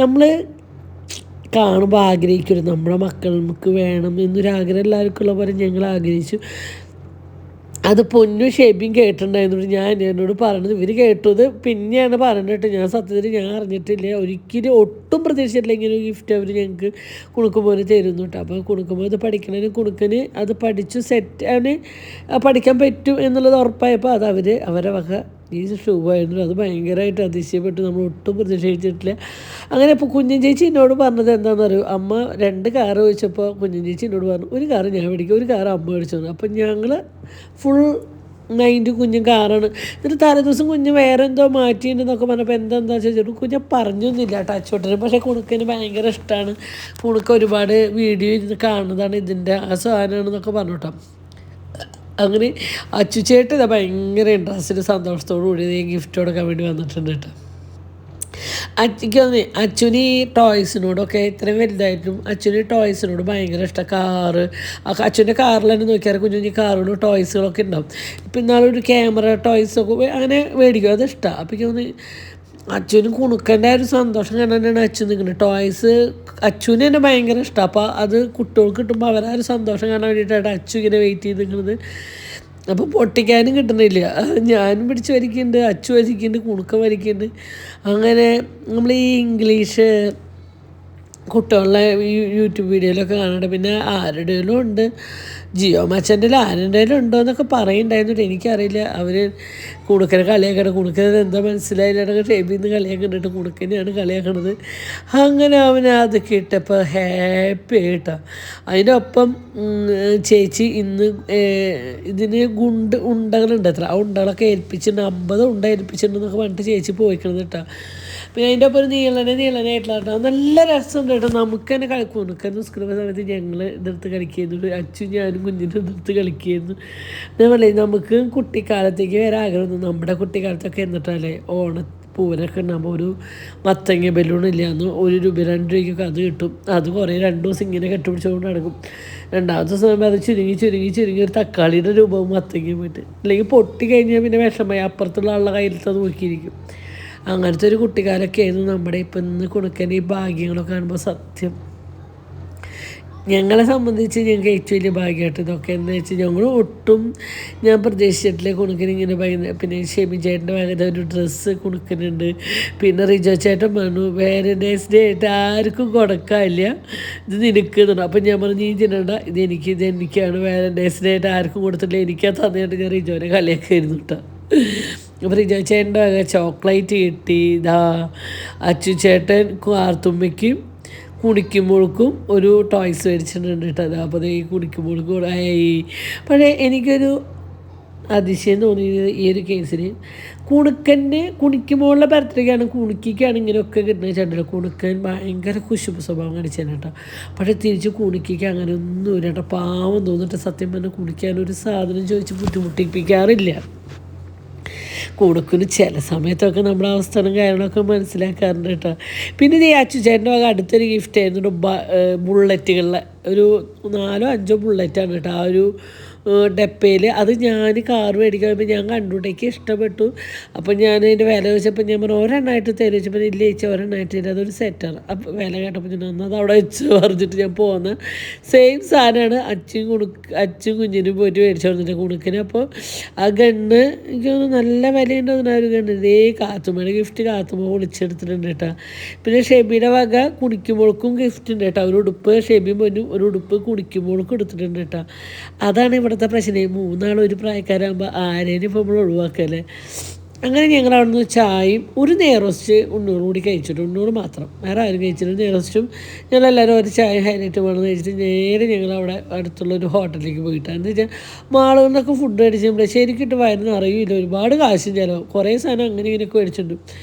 നമ്മൾ കാണുമ്പോൾ ആഗ്രഹിക്കരുത് നമ്മുടെ മക്കൾക്ക് വേണം എന്നൊരാഗ്രഹം എല്ലാവർക്കും ഉള്ള പോലെ ഞങ്ങൾ ആഗ്രഹിച്ചു. അത് പൊന്നു ഷെബിൻ കേട്ടിട്ടുണ്ടായിരുന്നു. ഞാൻ എന്നോട് പറഞ്ഞത് ഇവർ കേട്ടത് പിന്നെയാണ് പറഞ്ഞിട്ട്. ഞാൻ സത്യത്തിൽ ഞാൻ അറിഞ്ഞിട്ടില്ല, ഒരിക്കലും ഒട്ടും പ്രതീക്ഷിച്ചിട്ടില്ല ഇങ്ങനെ ഒരു ഗിഫ്റ്റ് അവർ ഞങ്ങൾക്ക് കുണുക്കുമ്പോൾ തരുന്നു കേട്ടോ. അപ്പോൾ കുണുക്കുമ്പോൾ അത് പഠിക്കണതിന് കുണുക്കന് അത് പഠിച്ചു സെറ്റ് അവന് പഠിക്കാൻ പറ്റും എന്നുള്ളത് ഉറപ്പായപ്പോൾ അത് അവരെ വക ഈ ഷൂ ആയിരുന്നു. അത് ഭയങ്കരമായിട്ട് അതിശയപ്പെട്ടു, നമ്മൾ ഒട്ടും പ്രതീക്ഷിച്ചിട്ടില്ല. അങ്ങനെ ഇപ്പോൾ കുഞ്ഞൻ ചേച്ചി എന്നോട് പറഞ്ഞത് എന്താണെന്ന് അറിയും, അമ്മ 2 കാറ് ചോദിച്ചപ്പോൾ കുഞ്ഞൻ ചേച്ചി എന്നോട് പറഞ്ഞു ഒരു കാറ് ഞാൻ മേടിക്കും, ഒരു കാറ് അമ്മ മേടിച്ചു തന്നു. അപ്പം ഞങ്ങൾ ഫുൾ മൈൻഡ് കുഞ്ഞും കാറാണ്. എന്നിട്ട് തലേദിവസം കുഞ്ഞ് വേറെ എന്തോ മാറ്റിയിട്ടുണ്ടെന്നൊക്കെ പറഞ്ഞപ്പോൾ എന്താ ചോദിച്ചിട്ട് കുഞ്ഞ് പറഞ്ഞൊന്നുമില്ല ടച്ചോട്ടിന്. പക്ഷേ കുണുക്കന് ഭയങ്കര ഇഷ്ടമാണ്, കുണുക്ക ഒരുപാട് വീഡിയോ ഇരുന്ന് കാണുന്നതാണ് ഇതിൻ്റെ ആ സാധനമാണെന്നൊക്കെ പറഞ്ഞു കേട്ടോ. അങ്ങനെ അച്ചുചേട്ടൻ ഇതാ ഭയങ്കര ഇൻട്രസ്റ്റിൽ സന്തോഷത്തോടു കൂടി ഈ ഗിഫ്റ്റ് കൊടുക്കാൻ വേണ്ടി വന്നിട്ടുണ്ട് കേട്ടോ. എനിക്ക് തോന്നി അച്ഛന് ഈ ടോയ്സിനോടൊക്കെ ഇത്രയും വലുതായിട്ടും അച്ഛന് ടോയ്സിനോട് ഭയങ്കര ഇഷ്ടം. കാറ് അച്ഛൻ്റെ കാറിൽ തന്നെ നോക്കിയാൽ കുഞ്ഞു കുഞ്ഞു കാറുകളും ടോയ്സുകളൊക്കെ ഉണ്ടാവും. ഇപ്പം ഇന്നാളൊരു ക്യാമറ ടോയ്സൊക്കെ അങ്ങനെ മേടിക്കും, അത് ഇഷ്ടമാണ്. അപ്പം എനിക്ക് തോന്നി അച്ഛനും കുണുക്കൻ്റെ ഒരു സന്തോഷം കണ്ടാൽ തന്നെയാണ് അച്ഛൻ നിൽക്കുന്നത്. ടോയ്സ് അച്ഛന് തന്നെ ഭയങ്കര ഇഷ്ടമാണ്. അപ്പോൾ അത് കുട്ടികൾക്ക് കിട്ടുമ്പോൾ അവരെ ഒരു സന്തോഷം കാണാൻ വേണ്ടിയിട്ടാണ് അച്ഛൻ ഇങ്ങനെ വെയിറ്റ് ചെയ്ത് നിൽക്കുന്നത്. അപ്പോൾ പൊട്ടിക്കാനും കിട്ടണില്ല. ഞാനും പിടിച്ച് വലിക്കുന്നുണ്ട്, അച്ചു വലിക്കുന്നുണ്ട്, കുണുക്ക വലിക്കുന്നുണ്ട്. അങ്ങനെ നമ്മൾ ഈ ഇംഗ്ലീഷ് കുട്ടികളുടെ യൂട്യൂബ് വീഡിയോയിലൊക്കെ കാണണ്ട. പിന്നെ ആരുടെയിലും ഉണ്ട്, ജിയോ മച്ചൻ്റെ ആരുടെയിലും ഉണ്ടോ എന്നൊക്കെ പറയുന്നുണ്ടായിരുന്നു. എനിക്കറിയില്ല. അവർ കുണുക്കനെ കളിയാക്കണം, കുണുക്കനെ എന്താ മനസ്സിലായില്ലാണ്ടൊക്കെ ഷേപ്പിൽ നിന്ന് കളിയാക്കുന്നുണ്ട്, കുണുക്കനെയാണ് കളിയാക്കണത്. അങ്ങനെ അവന് അതൊക്കെ ഇട്ടപ്പോൾ ഹാപ്പി ആയിട്ടാണ്. അതിൻ്റെ ഒപ്പം ചേച്ചി ഇന്ന് ഇതിന് ഉണ്ടകളുണ്ട് എത്ര ആ ഉണ്ടകളൊക്കെ ഏൽപ്പിച്ചിട്ടുണ്ട്, 50 ഉണ്ട ഏൽപ്പിച്ചിട്ടുണ്ടെന്നൊക്കെ പറഞ്ഞിട്ട് ചേച്ചി പോയിക്കണത് കേട്ടോ. പിന്നെ അതിൻ്റെ ഒപ്പം ഒരു നീളനായിട്ടുള്ള കേട്ടോ. നല്ല രസമുണ്ട് കേട്ടോ. നമുക്ക് തന്നെ കുണുക്കന്ന് സ്കൂളിൽ സമയത്ത് ഞങ്ങൾ ഇതെടുത്ത് കളിക്കുന്നു, അച്ഛൻ ഞാനും കുഞ്ഞിനും ഇതെടുത്ത് കളിക്കുന്നു. ഞാൻ പറയും നമുക്ക് കുട്ടിക്കാലത്തേക്ക് വരെ ആഗ്രഹം. നമ്മുടെ കുട്ടിക്കാലത്തൊക്കെ എന്നിട്ടല്ലേ പൂരൊക്കെ ഉണ്ടാകുമ്പോൾ ഒരു മത്തങ്ങ ബലൂൺ ഇല്ലാന്ന് 1 രൂപ 2 രൂപയ്ക്കൊക്കെ അത് കിട്ടും. അത് കുറേ 2 ദിവസം ഇങ്ങനെ കെട്ടുപിടിച്ചുകൊണ്ട് നടക്കും. 2ാമത്തെ സമയം അത് ചുരുങ്ങി ഒരു തക്കാളിയുടെ രൂപവും മത്തങ്ങയും പോയിട്ട്, അല്ലെങ്കിൽ പൊട്ടി കഴിഞ്ഞാൽ പിന്നെ വിഷമമായി അപ്പുറത്തുള്ള ആളുടെ കയ്യിലത്ത് നോക്കിയിരിക്കും. അങ്ങനത്തെ ഒരു കുട്ടിക്കാലൊക്കെ ആയിരുന്നു നമ്മുടെ. ഇപ്പം ഇന്ന് കുണുക്കൻ്റെ ഈ ഭാഗ്യങ്ങളൊക്കെ കാണുമ്പോൾ സത്യം ഞങ്ങളെ സംബന്ധിച്ച് ഞങ്ങൾക്ക് ഏറ്റവും വലിയ ഭാഗ്യമായിട്ട് ഇതൊക്കെ. എന്ന് വെച്ചാൽ ഞങ്ങൾ ഒട്ടും ഞാൻ പ്രതീക്ഷിച്ചിട്ടില്ല കുണുക്കന് ഇങ്ങനെ ഭയങ്കര. പിന്നെ ഷെബിൻ ചേട്ടൻ്റെ ഭയങ്കര ഒരു ഡ്രസ്സ് കുണുക്കനുണ്ട്. പിന്നെ റിജോ ചേട്ടൻ പറഞ്ഞു വാലന്റൈൻസ് ഡേ ആയിട്ട് ആർക്കും കൊടുക്കാനില്ല, ഇത് നിനക്കുന്നുണ്ട്. അപ്പം ഞാൻ പറഞ്ഞു നീ തിന്നണ്ട, ഇതെനിക്കാണ് വാലന്റൈൻസ് ഡേ ആയിട്ട് ആർക്കും കൊടുത്തില്ല, എനിക്കാ തന്നിട്ട് ഞാൻ റിജോനെ കളിയൊക്കെ ആയിരുന്നു കേട്ടോ. അപ്പോൾ റിജോ ചേട്ടൻ്റെ ചോക്ലേറ്റ് കിട്ടി. ഇതാ അച്ചു ചേട്ടൻ ആർത്തുമ്മയ്ക്കും കുടിക്കുമ്പോഴേക്കും ഒരു ടോയ്സ് മേടിച്ചിട്ടുണ്ട് കേട്ടോ. അപ്പോൾ ഈ കുടിക്കുമ്പോഴേക്കും പക്ഷേ എനിക്കൊരു അതിശയം തോന്നിയത് ഈ ഒരു കേസിന് കുണിക്കുമ്പോഴുള്ള ബർത്ത്ഡേക്കാണ് കുണിക്കാണ് ഇങ്ങനെയൊക്കെ കിട്ടുന്നത് ചേട്ടൻ. കുണുക്കൻ ഭയങ്കര കുശുമ്പ് സ്വഭാവം കാണിച്ചാൽ കേട്ടോ. പക്ഷേ തിരിച്ച് കുണിക്ക് അങ്ങനെ ഒന്നുമില്ല കേട്ടോ. പാവം തോന്നിട്ട് സത്യം പറഞ്ഞാൽ കുടിക്കാനൊരു സാധനം ചോദിച്ച് ബുദ്ധിമുട്ടിപ്പിക്കാറില്ല. കൊടുക്കുന്നു. ചില സമയത്തൊക്കെ നമ്മുടെ അവസ്ഥകളും കാര്യങ്ങളൊക്കെ മനസ്സിലാക്കാറുണ്ട് കേട്ടോ. പിന്നെ ഈ അച്ചുചേട്ടൻ്റെ വക അടുത്തൊരു ഗിഫ്റ്റ് ആയിരുന്നു ബുള്ളറ്റുകളിലെ ഒരു 4-5 ബുള്ളറ്റാണ് കേട്ടോ ആ ഒരു ഡപ്പയിൽ. അത് ഞാൻ കാർ മേടിക്കാൻ പോയപ്പോൾ ഞാൻ കണ്ടുകൊണ്ടേക്ക് ഇഷ്ടപ്പെട്ടു. അപ്പോൾ ഞാൻ അതിൻ്റെ വില ചോദിച്ചപ്പോൾ ഞാൻ പറഞ്ഞു ഒരെണ്ണമായിട്ട് തരും വെച്ചപ്പോൾ ഇല്ല ചേച്ചി ഒരെണ്ണമായിട്ട് തരും, അതൊരു സെറ്റാണ്. അപ്പോൾ വില കേട്ടപ്പോൾ ഞാൻ അത് അവിടെ വെച്ച് പറഞ്ഞിട്ട് ഞാൻ പോകുന്ന സെയിം സാധനമാണ് അച്ഛൻ കുഞ്ഞിനും പോയിട്ട് മേടിച്ചു കൊടുത്തിട്ട് കുണുക്കിന്. അപ്പോൾ ആ ഗണ്ണ് എനിക്ക് തോന്നുന്നു നല്ല വിലയുണ്ട് ആ ഒരു ഗണ്ണ്. ഇതേ കാത്തുമ്മയുടെ ഗിഫ്റ്റ് കാത്തുമ്മ വിളിച്ചെടുത്തിട്ടുണ്ട് കേട്ടോ. പിന്നെ ഷെബിയുടെ വക കുണിക്കുമ്പോൾക്കും ഗിഫ്റ്റ് ഉണ്ട് കേട്ടോ. ഒരു ഉടുപ്പ് ഷെബി പൊന്നും ഒരു ഉടുപ്പ് കുണിക്കുമ്പോൾക്കും എടുത്തിട്ടുണ്ട് കേട്ടോ. അതാണ് ഇവിടുത്തെ പ്രശ്നം. 3 ഒരു പ്രായക്കാരാകുമ്പോൾ ആരേനും ഇപ്പോൾ നമ്മൾ ഒഴിവാക്കല്ലേ. അങ്ങനെ ഞങ്ങൾ അവിടെ നിന്ന് ചായയും ഒരു നെയ്റോസ്റ്റ് ഉണ്ണൂറും കൂടി കഴിച്ചിട്ട്, ഉണ്ണൂറ് മാത്രം, വേറെ ആരും കഴിച്ചിട്ട് നെയ്റോസ്റ്റും ഞങ്ങളെല്ലാവരും ഒരു ചായ ഹൈലൈറ്റ് വേണമെന്ന് കഴിച്ചിട്ട് നേരെ ഞങ്ങളവിടെ അടുത്തുള്ളൊരു ഹോട്ടലിലേക്ക് പോയിട്ടാണ്. എന്ന് വെച്ചാൽ മാളുകളിലൊക്കെ ഫുഡ് മേടിച്ച് ശരിക്കിട്ട് വയറിന് അറിയില്ല, ഒരുപാട് കാശും ചിലവും, കുറേ സാധനം അങ്ങനെ ഇങ്ങനെയൊക്കെ മേടിച്ചിട്ടുണ്ട്.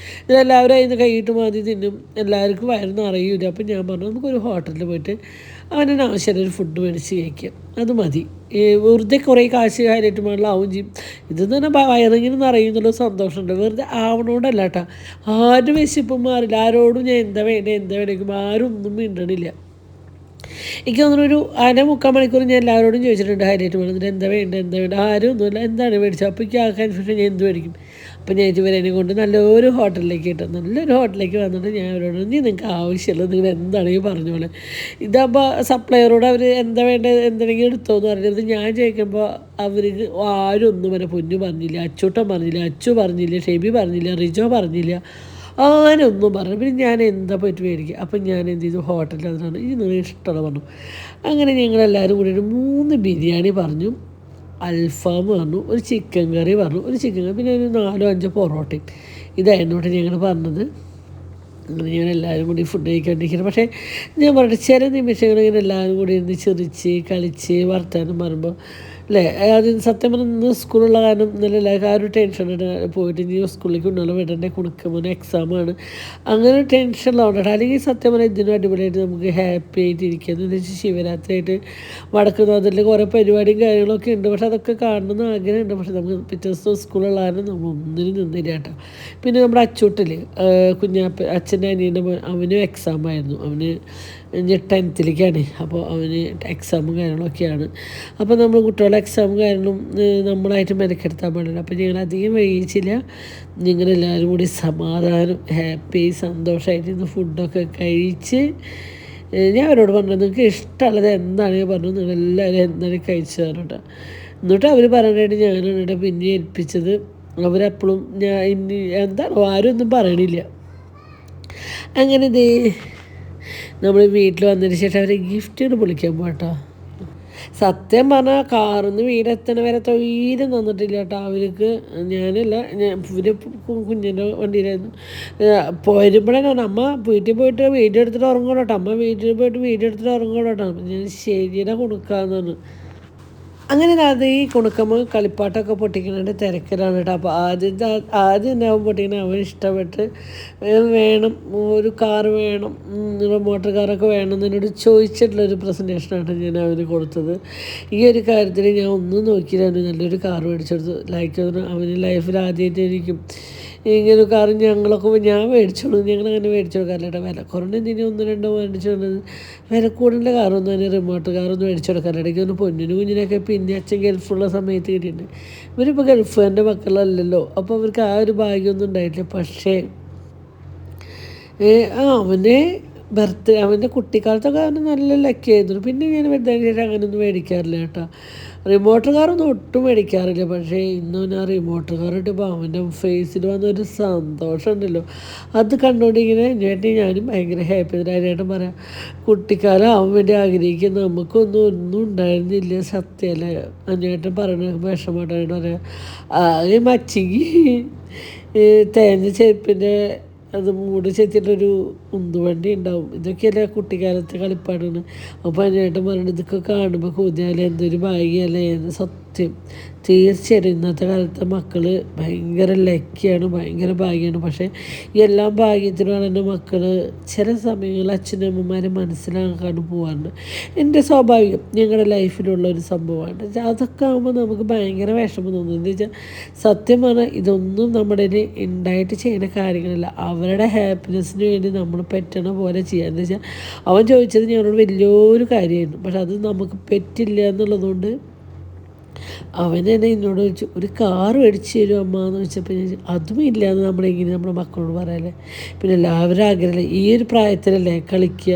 ഇതെല്ലാവരും അതിന് കൈയിട്ട് മാതി തിന്നും, എല്ലാവർക്കും വയറിന് അറിയില്ല. അപ്പം ഞാൻ പറഞ്ഞു നമുക്കൊരു ഹോട്ടലിൽ പോയിട്ട് അവന് ആവശ്യമുള്ളൊരു ഫുഡ് മേടിച്ച് കഴിക്കാം, അത് മതി. വെറുതെ കുറേ കാശ് ഹൈലൈറ്റ് മാളിലാവും ചെയ്യും. ഇതെന്ന് പറഞ്ഞാൽ വയറിങ്ങനെ നിറയുന്നുള്ള സന്തോഷമുണ്ട്. വെറുതെ ആവണോണ്ടല്ല കേട്ടോ. ആരും വിശപ്പും മാറില്ല. ആരോടും ഞാൻ എന്താ വേണ്ടിക്കും ആരും ഒന്നും മിണ്ടണില്ല. എനിക്ക് തോന്നുന്നൊരു 1.5-3 മണിക്കൂർ ഞാൻ എല്ലാവരോടും ചോദിച്ചിട്ടുണ്ട് ഹൈലൈറ്റ് മാളിൽ എന്താ വേണ്ട ആരും ഒന്നുമില്ല, എന്താണ് മേടിച്ചത്. അപ്പോൾ എനിക്ക് ആ കൺഫ്യൂഷൻ ഞാൻ എന്ത് മേടിക്കും. അപ്പോൾ ഞാൻ ഇവരെന്നെ കൊണ്ട് നല്ലൊരു ഹോട്ടലിലേക്ക് വന്നിട്ട് ഞാൻ അവരോട് നിങ്ങൾക്ക് ആവശ്യമുള്ളത് നിങ്ങൾ എന്താണെങ്കിൽ പറഞ്ഞ പോലെ. ഇതാകുമ്പോൾ സപ്ലയറോട് അവർ എന്താ വേണ്ടത് എന്തെങ്കിലും എടുത്തോന്ന് പറഞ്ഞത് ഞാൻ ചോദിക്കുമ്പോൾ അവർക്ക് ആരും ഒന്നും വരെ പൊന്നു പറഞ്ഞില്ല, അച്ചൂട്ടൻ പറഞ്ഞില്ല, അച്ചു പറഞ്ഞില്ല, ഷെബി പറഞ്ഞില്ല, റിജോ പറഞ്ഞില്ല, ആരൊന്നും പറഞ്ഞു. പിന്നെ ഞാൻ എന്താ പോയിട്ട് മേടിക്കുക. അപ്പം ഞാൻ എന്ത് ചെയ്തു ഹോട്ടലിൽ അതിനാണ് ഇത് നിങ്ങൾ ഇഷ്ടമുള്ള പറഞ്ഞു. അങ്ങനെ ഞങ്ങളെല്ലാവരും കൂടി 3 ബിരിയാണി പറഞ്ഞു, അൽഫാം പറഞ്ഞു, ഒരു ചിക്കൻ കറി പറഞ്ഞു, പിന്നെ ഒരു 4-5 പൊറോട്ടയും. ഇതായിരുന്നു കേട്ടോ ഞങ്ങൾ പറഞ്ഞത്. അങ്ങനെ ഞങ്ങളെല്ലാവരും കൂടി ഫുഡ് കഴിക്കാണ്ടിരിക്കുന്നത്. പക്ഷേ ഞാൻ പറഞ്ഞിട്ട് ചില നിമിഷങ്ങൾ ഇങ്ങനെ എല്ലാവരും കൂടി ഇരുന്ന് ചിരിച്ച് കളിച്ച് വർത്താനം പറയുമ്പോൾ അല്ലേ, അത് സത്യം പറഞ്ഞാൽ ഇന്ന് സ്കൂളുള്ള കാരണം ഇന്നലെ എല്ലാവർക്കും ആ ഒരു ടെൻഷനായിട്ട് പോയിട്ട് ഇനി സ്കൂളിലേക്ക് ഉണ്ടല്ലോ വിടേണ്ട കുണുക്കുമ്പോൾ എക്സാമാണ്, അങ്ങനെ ഒരു ടെൻഷനിലുണ്ടായിട്ട്. അല്ലെങ്കിൽ സത്യം പറഞ്ഞാൽ ഇതിനും അടിപൊളിയായിട്ട് നമുക്ക് ഹാപ്പി ആയിട്ട് ഇരിക്കുക. എന്ന് വെച്ചാൽ ശിവരാത്രി ആയിട്ട് വടക്കുന്നാഥിൽ കുറേ പരിപാടിയും കാര്യങ്ങളൊക്കെ ഉണ്ട്. പക്ഷെ അതൊക്കെ കാണണമെന്ന് ആഗ്രഹമുണ്ട്. പക്ഷെ നമുക്ക് പിറ്റേ ദിവസം സ്കൂളുള്ള കാരണം നമ്മൾ ഒന്നിനും നിന്നില്ല കേട്ടോ. പിന്നെ നമ്മുടെ അച്ചൂട്ടിൽ അച്ഛൻ്റെ അനിയൻ്റെ അവനും എക്സാം ആയിരുന്നു. അവന് 10th അപ്പോൾ അവന് എക്സാമും കാര്യങ്ങളൊക്കെയാണ്. അപ്പോൾ നമ്മൾ കുട്ടികളുടെ എക്സാമും കാര്യങ്ങളും നമ്മളായിട്ട് മെനക്കെടുത്താൻ പാടില്ല. അപ്പോൾ ഞങ്ങൾ അധികം വൈകിച്ചില്ല. ഞങ്ങളെല്ലാവരും കൂടി സമാധാനം ഹാപ്പി സന്തോഷമായിട്ട് ഇന്ന് ഫുഡൊക്കെ കഴിച്ച് ഞാൻ അവരോട് പറഞ്ഞു നിങ്ങൾക്ക് ഇഷ്ടമുള്ളത് എന്താണെങ്കിൽ പറഞ്ഞു, നിങ്ങളെല്ലാവരും എന്താണെങ്കിൽ കഴിച്ചു തരട്ടോ. എന്നിട്ട് അവർ പറയാനായിട്ട് ഞാനാണ് പിന്നെ ഏൽപ്പിച്ചത്. അവരപ്പോഴും ഞാൻ ഇനി എന്താണോ ആരും ഒന്നും പറയണില്ല. അങ്ങനെ ഇതേ നമ്മൾ വീട്ടിൽ വന്നതിന് ശേഷം അവരെ ഗിഫ്റ്റുകൾ പൊളിക്കാൻ പോകട്ടോ. സത്യം പറഞ്ഞാൽ കാറിൽ നിന്ന് വീടെത്തണ വരെ തൊഴിലും തന്നിട്ടില്ല കേട്ടോ അവർക്ക്. ഞാനല്ല ഇവര് കുഞ്ഞിൻ്റെ വണ്ടിയിലായിരുന്നു പോരുമ്പോഴാണ് അമ്മ വീട്ടിൽ പോയിട്ട് വീഡിയോ എടുത്തിട്ട് ഉറങ്ങുള്ളൂ കേട്ടോ. അമ്മ വീട്ടിൽ പോയിട്ട് വീഡിയോ എടുത്തിട്ട് ഉറങ്ങുള്ളൂ കേട്ടോ. ഞാൻ ശരിയുടെ കൊടുക്കാമെന്നാണ്. അങ്ങനെ അത് ഈ കുണുക്കമ്മ കളിപ്പാട്ടൊക്കെ പൊട്ടിക്കുന്നതിൻ്റെ തിരക്കിലാണ് കേട്ടോ. അപ്പോൾ ആദ്യം തന്നെ അവൻ പൊട്ടിക്കണ അവൻ ഇഷ്ടപ്പെട്ട് വേണം ഒരു കാറ് വേണം, മോട്ടോർ കാറൊക്കെ വേണം എന്നോട് ചോദിച്ചിട്ടുള്ളൊരു പ്രസൻറ്റേഷനാണ് ഞാൻ അവന് കൊടുത്തത്. ഈ ഒരു കാര്യത്തിൽ ഞാൻ ഒന്നും നോക്കിയില്ല, അവന് നല്ലൊരു കാറ് മേടിച്ചെടുത്തു. അവന് ലൈഫിൽ ആദ്യമായിട്ടായിരിക്കും ഇങ്ങനൊരു കാറ് ഞങ്ങളൊക്കെ ഞാൻ മേടിച്ചോളൂ. ഞങ്ങളങ്ങനെ മേടിച്ചു കൊടുക്കാറില്ല കേട്ടോ. വില കുറഞ്ഞ എന്തിനും 1-2 മേടിച്ചോണ്ടത്. വില കൂടുതലുള്ള കാറൊന്നും അതിന് റിമോട്ട് കാറൊന്നും മേടിച്ചു കൊടുക്കാറില്ല. ഇടയ്ക്ക് ഒന്ന് പൊന്നിനും കുഞ്ഞിനൊക്കെ പിന്നെ അച്ഛൻ ഗൾഫുള്ള സമയത്ത് കിട്ടിയിട്ടുണ്ട്. ഇവരിപ്പോൾ ഗൾഫിൻ്റെ മക്കളല്ലല്ലോ, അപ്പോൾ അവർക്ക് ആ ഒരു ഭാഗ്യമൊന്നും ഉണ്ടായിട്ടില്ല. പക്ഷേ അവൻ്റെ കുട്ടിക്കാലത്തൊക്കെ അവന് നല്ല ലക്കിയായിരുന്നു. പിന്നെ ഞാൻ വലുതായതിനു ശേഷം അങ്ങനെയൊന്നും മേടിക്കാറില്ല കേട്ടോ. റിമോട്ട് കാറൊന്നും ഒട്ടും മേടിക്കാറില്ല. പക്ഷേ ഇന്നും ഞാൻ റിമോട്ട് കാർ ഇട്ടപ്പോൾ അവൻ്റെ ഫേസിൽ വന്നൊരു സന്തോഷം ഉണ്ടല്ലോ, അത് കണ്ടുകൊണ്ടിങ്ങനെ ഞാനും ഭയങ്കര ഹാപ്പി. അതിനായിട്ട് പറയാം കുട്ടിക്കാലം ആവാൻ വേണ്ടി ആഗ്രഹിക്കുക, ഒന്നും ഉണ്ടായിരുന്നില്ല. സത്യമല്ലേ അഞ്ഞേട്ടൻ പറയണ വിഷമമായിട്ടാണ് പറയാം. ആകെ മച്ചിങ്ങി തേഞ്ഞ ചെരുപ്പിൻ്റെ അത് മൂട് ചെത്തിയിട്ടൊരു ഉന്തുവണ്ടി ഉണ്ടാവും. ഇതൊക്കെയല്ലേ കുട്ടിക്കാലത്തെ കളിപ്പാടാണ്. അപ്പോൾ അതിനായിട്ട് പറയുന്നത് ഇതൊക്കെ കാണുമ്പോൾ കൂതിയാലേ എന്തൊരു ഭാഗ്യമല്ലേ എന്ന് സത്യം തീർച്ചയായിട്ടും ഇന്നത്തെ കാലത്തെ മക്കൾ ഭയങ്കര ലക്കിയാണ്, ഭയങ്കര ഭാഗ്യമാണ്. പക്ഷേ എല്ലാ ഭാഗ്യത്തിനാണ് എൻ്റെ മക്കൾ ചില സമയങ്ങളിൽ അച്ഛനമ്മമാരെ മനസ്സിലാക്കാണ്ട് പോകാറുണ്ട്. എൻ്റെ സ്വാഭാവികം ഞങ്ങളുടെ ലൈഫിലുള്ള ഒരു സംഭവമാണ്. അതൊക്കെ ആകുമ്പോൾ നമുക്ക് ഭയങ്കര വിഷമം തോന്നുന്നു. എന്താ വെച്ചാൽ സത്യം പറഞ്ഞാൽ ഇതൊന്നും നമ്മുടെ ഉണ്ടായിട്ട് ചെയ്യുന്ന കാര്യങ്ങളല്ല. അവരുടെ ഹാപ്പിനെസ്സിന് വേണ്ടി നമ്മൾ പറ്റണ പോലെ ചെയ്യുക. എന്താ വെച്ചാൽ അവൻ ചോദിച്ചത് ഞങ്ങളോട് വലിയൊരു കാര്യമായിരുന്നു, പക്ഷെ അത് നമുക്ക് പറ്റില്ല എന്നുള്ളതുകൊണ്ട് അവൻ തന്നെ എന്നോട് ചോദിച്ചു, ഒരു കാർ മേടിച്ച് തരും അമ്മ എന്ന് വെച്ചപ്പോൾ ഞാൻ അതും ഇല്ല എന്ന് നമ്മളെങ്ങനെ നമ്മുടെ മക്കളോട് പറയാല്ലേ. പിന്നെ എല്ലാവരും ആഗ്രഹമല്ലേ ഈ ഒരു പ്രായത്തിലല്ലേ കളിക്കുക.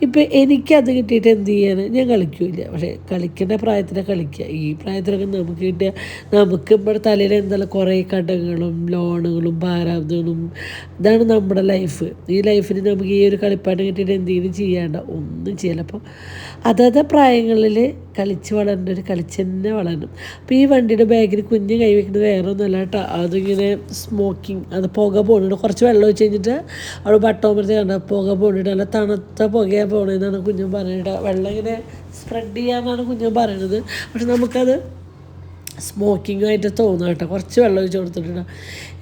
ഇപ്പം എനിക്കത് കിട്ടിയിട്ട് എന്ത് ചെയ്യാൻ, ഞാൻ കളിക്കില്ല. പക്ഷേ കളിക്കേണ്ട പ്രായത്തിലാണ് കളിക്കുക. ഈ പ്രായത്തിലൊക്കെ നമുക്ക് കിട്ടിയ നമുക്ക് ഇവിടെ തലയിൽ എന്തായാലും കുറേ കടങ്ങളും ലോണുകളും പ്രാരാബ്ദങ്ങളും ഇതാണ് നമ്മുടെ ലൈഫ്. ഈ ലൈഫിന് നമുക്ക് ഈ ഒരു കളിപ്പാട്ടം കിട്ടിയിട്ട് എന്തെങ്കിലും ചെയ്യാണ്ട ഒന്നും ചെയ്യില്ല. അപ്പോൾ അതത് പ്രായങ്ങളിൽ കളിച്ച് വളരേണ്ട ഒരു കളിച്ച് തന്നെ വളരണം. അപ്പോൾ ഈ വണ്ടിയുടെ ബാഗിൽ കുഞ്ഞ് കൈ വെക്കുന്നത് വേറെ ഒന്നുമല്ല കേട്ടോ, അതിങ്ങനെ സ്മോക്കിങ്, അത് പുക പോകുന്നുണ്ട്. കുറച്ച് വെള്ളം ഒഴിച്ച് കഴിഞ്ഞിട്ട് അവിടെ ബട്ടോമരത്തിൽ കണ്ട പുക പോകുന്നുണ്ട്. നല്ല തണുത്ത പുകയാണ് പോകണമെന്നാണ് കുഞ്ഞൻ പറയുന്നത്. വെള്ളം ഇങ്ങനെ സ്പ്രെഡ് ചെയ്യാമെന്നാണ് കുഞ്ഞൻ പറയണത്. പക്ഷെ നമുക്കത് സ്മോക്കിങ്ങായിട്ട് തോന്നുക കേട്ടോ. കുറച്ച് വെള്ളം ഒഴിച്ച് കൊടുത്തിട്ടുണ്ട്.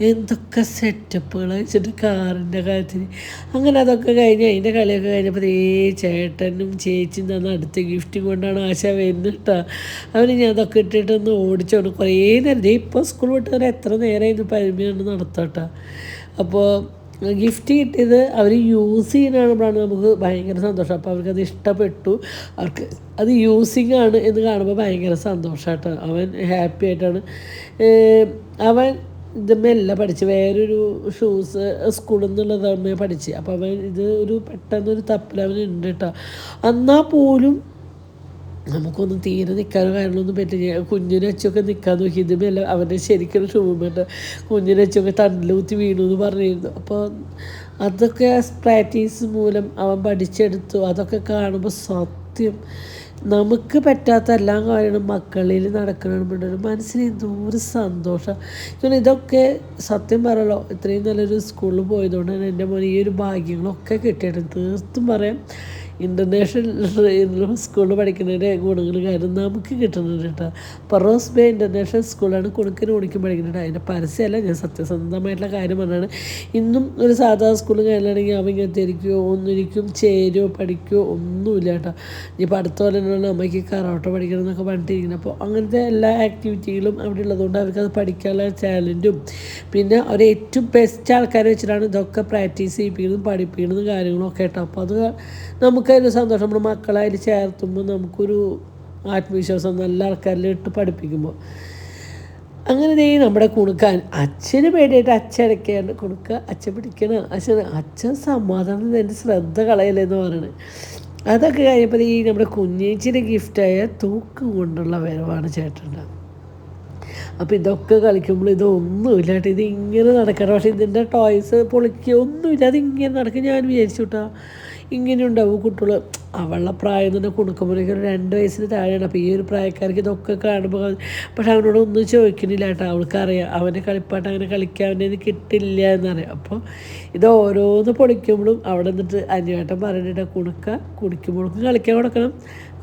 എന്തൊക്കെ സെറ്റപ്പുകൾ വെച്ചിട്ട് കാറിൻ്റെ കാര്യത്തിന്. അങ്ങനെ അതൊക്കെ കഴിഞ്ഞ് അതിൻ്റെ കളിയൊക്കെ കഴിഞ്ഞപ്പോൾ ചേട്ടനും ചേച്ചിയും തന്ന അടുത്ത ഗിഫ്റ്റും കൊണ്ടാണ് ആശ വരുന്നത് കേട്ടോ. അവന് ഞാൻ അതൊക്കെ ഇട്ടിട്ടൊന്ന് ഓടിച്ചോണ്ട് കുറേ നേരം ഇപ്പോൾ സ്കൂൾ വിട്ട് എത്ര നേരമായിരുന്നു പരിമിതി നടത്താം കേട്ടോ. അപ്പോൾ ഗിഫ്റ്റ് കിട്ടിയത് അവർ യൂസ് ചെയ്യുന്നതാണ് നമുക്ക് ഭയങ്കര സന്തോഷം. അപ്പോൾ അവർക്കത് ഇഷ്ടപ്പെട്ടു, അവർക്ക് അത് യൂസിങ് ആണ് എന്ന് കാണുമ്പോൾ ഭയങ്കര സന്തോഷമായിട്ടോ. അവൻ ഹാപ്പി ആയിട്ടാണ്. അവൻ ഇത് മെല്ലെ പഠിച്ച് വേറൊരു ഷൂസ് സ്കൂളിൽ നിന്നുള്ളതാണ് പഠിച്ച്. അപ്പോൾ അവൻ ഇത് ഒരു പെട്ടെന്നൊരു തപ്പിൽ അവനുണ്ട് കേട്ടോ. എന്നാൽ പോലും നമുക്കൊന്നും തീരെ നിൽക്കാനോ കാര്യങ്ങളൊന്നും പറ്റില്ല. കുഞ്ഞിനെ വെച്ചൊക്കെ നിൽക്കാൻ നോക്കി. ഇതുമല്ല അവൻ്റെ ശരിക്കും ഷൂമിട്ട് കുഞ്ഞിനെ വെച്ചൊക്കെ തണ്ടിലൂത്തി വീണു എന്ന് പറഞ്ഞിരുന്നു. അപ്പോൾ അതൊക്കെ പ്രാക്ടീസ് മൂലം അവൻ പഠിച്ചെടുത്തു. അതൊക്കെ കാണുമ്പോൾ സത്യം നമുക്ക് പറ്റാത്ത എല്ലാ കാര്യങ്ങളും മക്കളിൽ നടക്കണമെന്നുണ്ട് മനസ്സിന് എന്തോരം സന്തോഷം. കാരണം ഇതൊക്കെ സത്യം പറയല്ലോ, ഇത്രയും നല്ലൊരു സ്കൂളിൽ പോയതുകൊണ്ട് തന്നെ എൻ്റെ മോൻ ഈ ഒരു ഭാഗ്യങ്ങളൊക്കെ കിട്ടിയിട്ടുണ്ട്. തീർത്തും പറയാം, ഇൻ്റർനാഷണൽ സ്കൂളിൽ പഠിക്കുന്നതിൻ്റെ ഗുണങ്ങൾ കാരണം നമുക്ക് കിട്ടുന്നുണ്ട് കേട്ടോ. പറോസ് ബേ ഇൻ്റർനാഷണൽ സ്കൂളാണ് കുണുക്കിന് കുണിക്കും പഠിക്കുന്നുണ്ട്. അതിൻ്റെ പരസ്യമല്ല, ഞാൻ സത്യസന്ധമായിട്ടുള്ള കാര്യം പറഞ്ഞാണ്. ഇന്നും ഒരു സാധാ സ്കൂളിൽ കയറുകയാണെങ്കിൽ അവൻ ഇങ്ങനത്തെ ഇരിക്കുമോ ഒന്നിരിക്കും, ചേരുമോ പഠിക്കുമോ ഒന്നുമില്ല കേട്ടോ. ഇപ്പോൾ അടുത്ത പോലെയുള്ള അമ്മയ്ക്ക് കരോട്ട പഠിക്കണം എന്നൊക്കെ പറഞ്ഞിട്ടിരിക്കുന്നത്. അപ്പോൾ അങ്ങനത്തെ എല്ലാ ആക്ടിവിറ്റികളും അവിടെ ഉള്ളതുകൊണ്ട് അവർക്കത് പഠിക്കാനുള്ള ചാലഞ്ചും പിന്നെ അവർ ഏറ്റവും ബെസ്റ്റ് ആൾക്കാരെ വെച്ചിട്ടാണ് ഇതൊക്കെ പ്രാക്ടീസ് ചെയ്യിപ്പിക്കുന്നതും പഠിപ്പിക്കുന്നതും കാര്യങ്ങളൊക്കെ കേട്ടോ. അപ്പോൾ അത് നമുക്കതിൽ സന്തോഷം. നമ്മുടെ മക്കളെ അതിൽ ചേർത്തുമ്പോൾ നമുക്കൊരു ആത്മവിശ്വാസം നല്ല ആൾക്കാരിലിട്ട് പഠിപ്പിക്കുമ്പോൾ. അങ്ങനെ നമ്മുടെ കുണുക്കാൻ അച്ഛന് പേടിയായിട്ട് അച്ഛൻ ഇടയ്ക്കാണ്ട് കുണുക്കുക, അച്ഛൻ പിടിക്കണം, അച്ഛൻ സമാധാനം എൻ്റെ ശ്രദ്ധ കളയലെന്ന് പറയണത്. അതൊക്കെ കഴിഞ്ഞപ്പോൾ നമ്മുടെ കുഞ്ഞേച്ചിയുടെ ഗിഫ്റ്റായ തൂക്ക് കൊണ്ടുള്ള വരവാണ് ചേട്ടൻ്റെ. അപ്പോൾ ഇതൊക്കെ കളിക്കുമ്പോൾ ഇതൊന്നുമില്ലാട്ട് ഇതിങ്ങനെ നടക്കണം. പക്ഷേ ഇതിൻ്റെ ടോയ്സ് പൊളിക്കുക ഒന്നുമില്ല, അതിങ്ങനെ നടക്കും. ഞാൻ വിചാരിച്ചു കേട്ടോ ഇങ്ങനെ ഉണ്ടാവും കുട്ടികൾ. അവളുടെ പ്രായം തന്നെ കൊടുക്കുമ്പോഴേക്കും ഒരു 2 വയസ്സിന് താഴെയാണ്. അപ്പോൾ ഈ ഒരു പ്രായക്കാർക്ക് ഇതൊക്കെ കാണുമ്പോൾ പക്ഷെ അവനോട് ഒന്നും ചോദിക്കുന്നില്ല കേട്ടോ. അവൾക്കറിയാം അവൻ്റെ കളിപ്പാട്ട് അങ്ങനെ കളിക്കാൻ അവൻ്റെ കിട്ടില്ല എന്നറിയാം. അപ്പോൾ ഇത് ഓരോന്ന് പൊളിക്കുമ്പോഴും അവിടെ നിന്നിട്ട് അന്വേട്ടം പറഞ്ഞിട്ട് കുടിക്കുമ്പോഴേക്കും കളിക്കാൻ കൊടുക്കണം,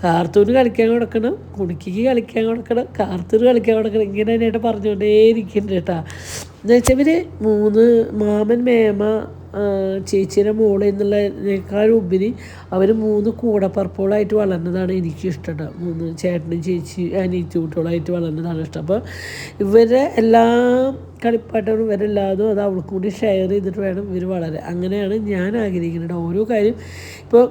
കാർത്തൂന് കളിക്കാൻ കൊടുക്കണം, കുണിക്കിക്ക് കളിക്കാൻ കൊടുക്കണം, കാർത്തൂന് കളിക്കാൻ കൊടുക്കണം. ഇങ്ങനെ തന്നെയായിട്ട് പറഞ്ഞുകൊണ്ടേ ഇരിക്കുന്നുണ്ട് കേട്ടോ. എന്ന് വെച്ചാൽ ഇവർ 3 മാമൻ മേമ ചേച്ചിയുടെ മോള് എന്നുള്ളതിനേക്കാളും ഉപരി അവർ 3 കൂടപ്പറപ്പുകളായിട്ട് വളർന്നതാണ് എനിക്കിഷ്ടം കേട്ടോ. 3 ചേട്ടനും ചേച്ചി അനിയത്തി കുട്ടികളായിട്ട് വളർന്നതാണ് ഇഷ്ടം. അപ്പോൾ ഇവരെ എല്ലാ കളിപ്പാട്ടവും ഇവരെല്ലാതും അത് അവൾക്കും കൂടി ഷെയർ ചെയ്തിട്ട് വേണം ഇവർ വളരാൻ. അങ്ങനെയാണ് ഞാൻ ആഗ്രഹിക്കുന്നത്. ഓരോ കാര്യം ഇപ്പോൾ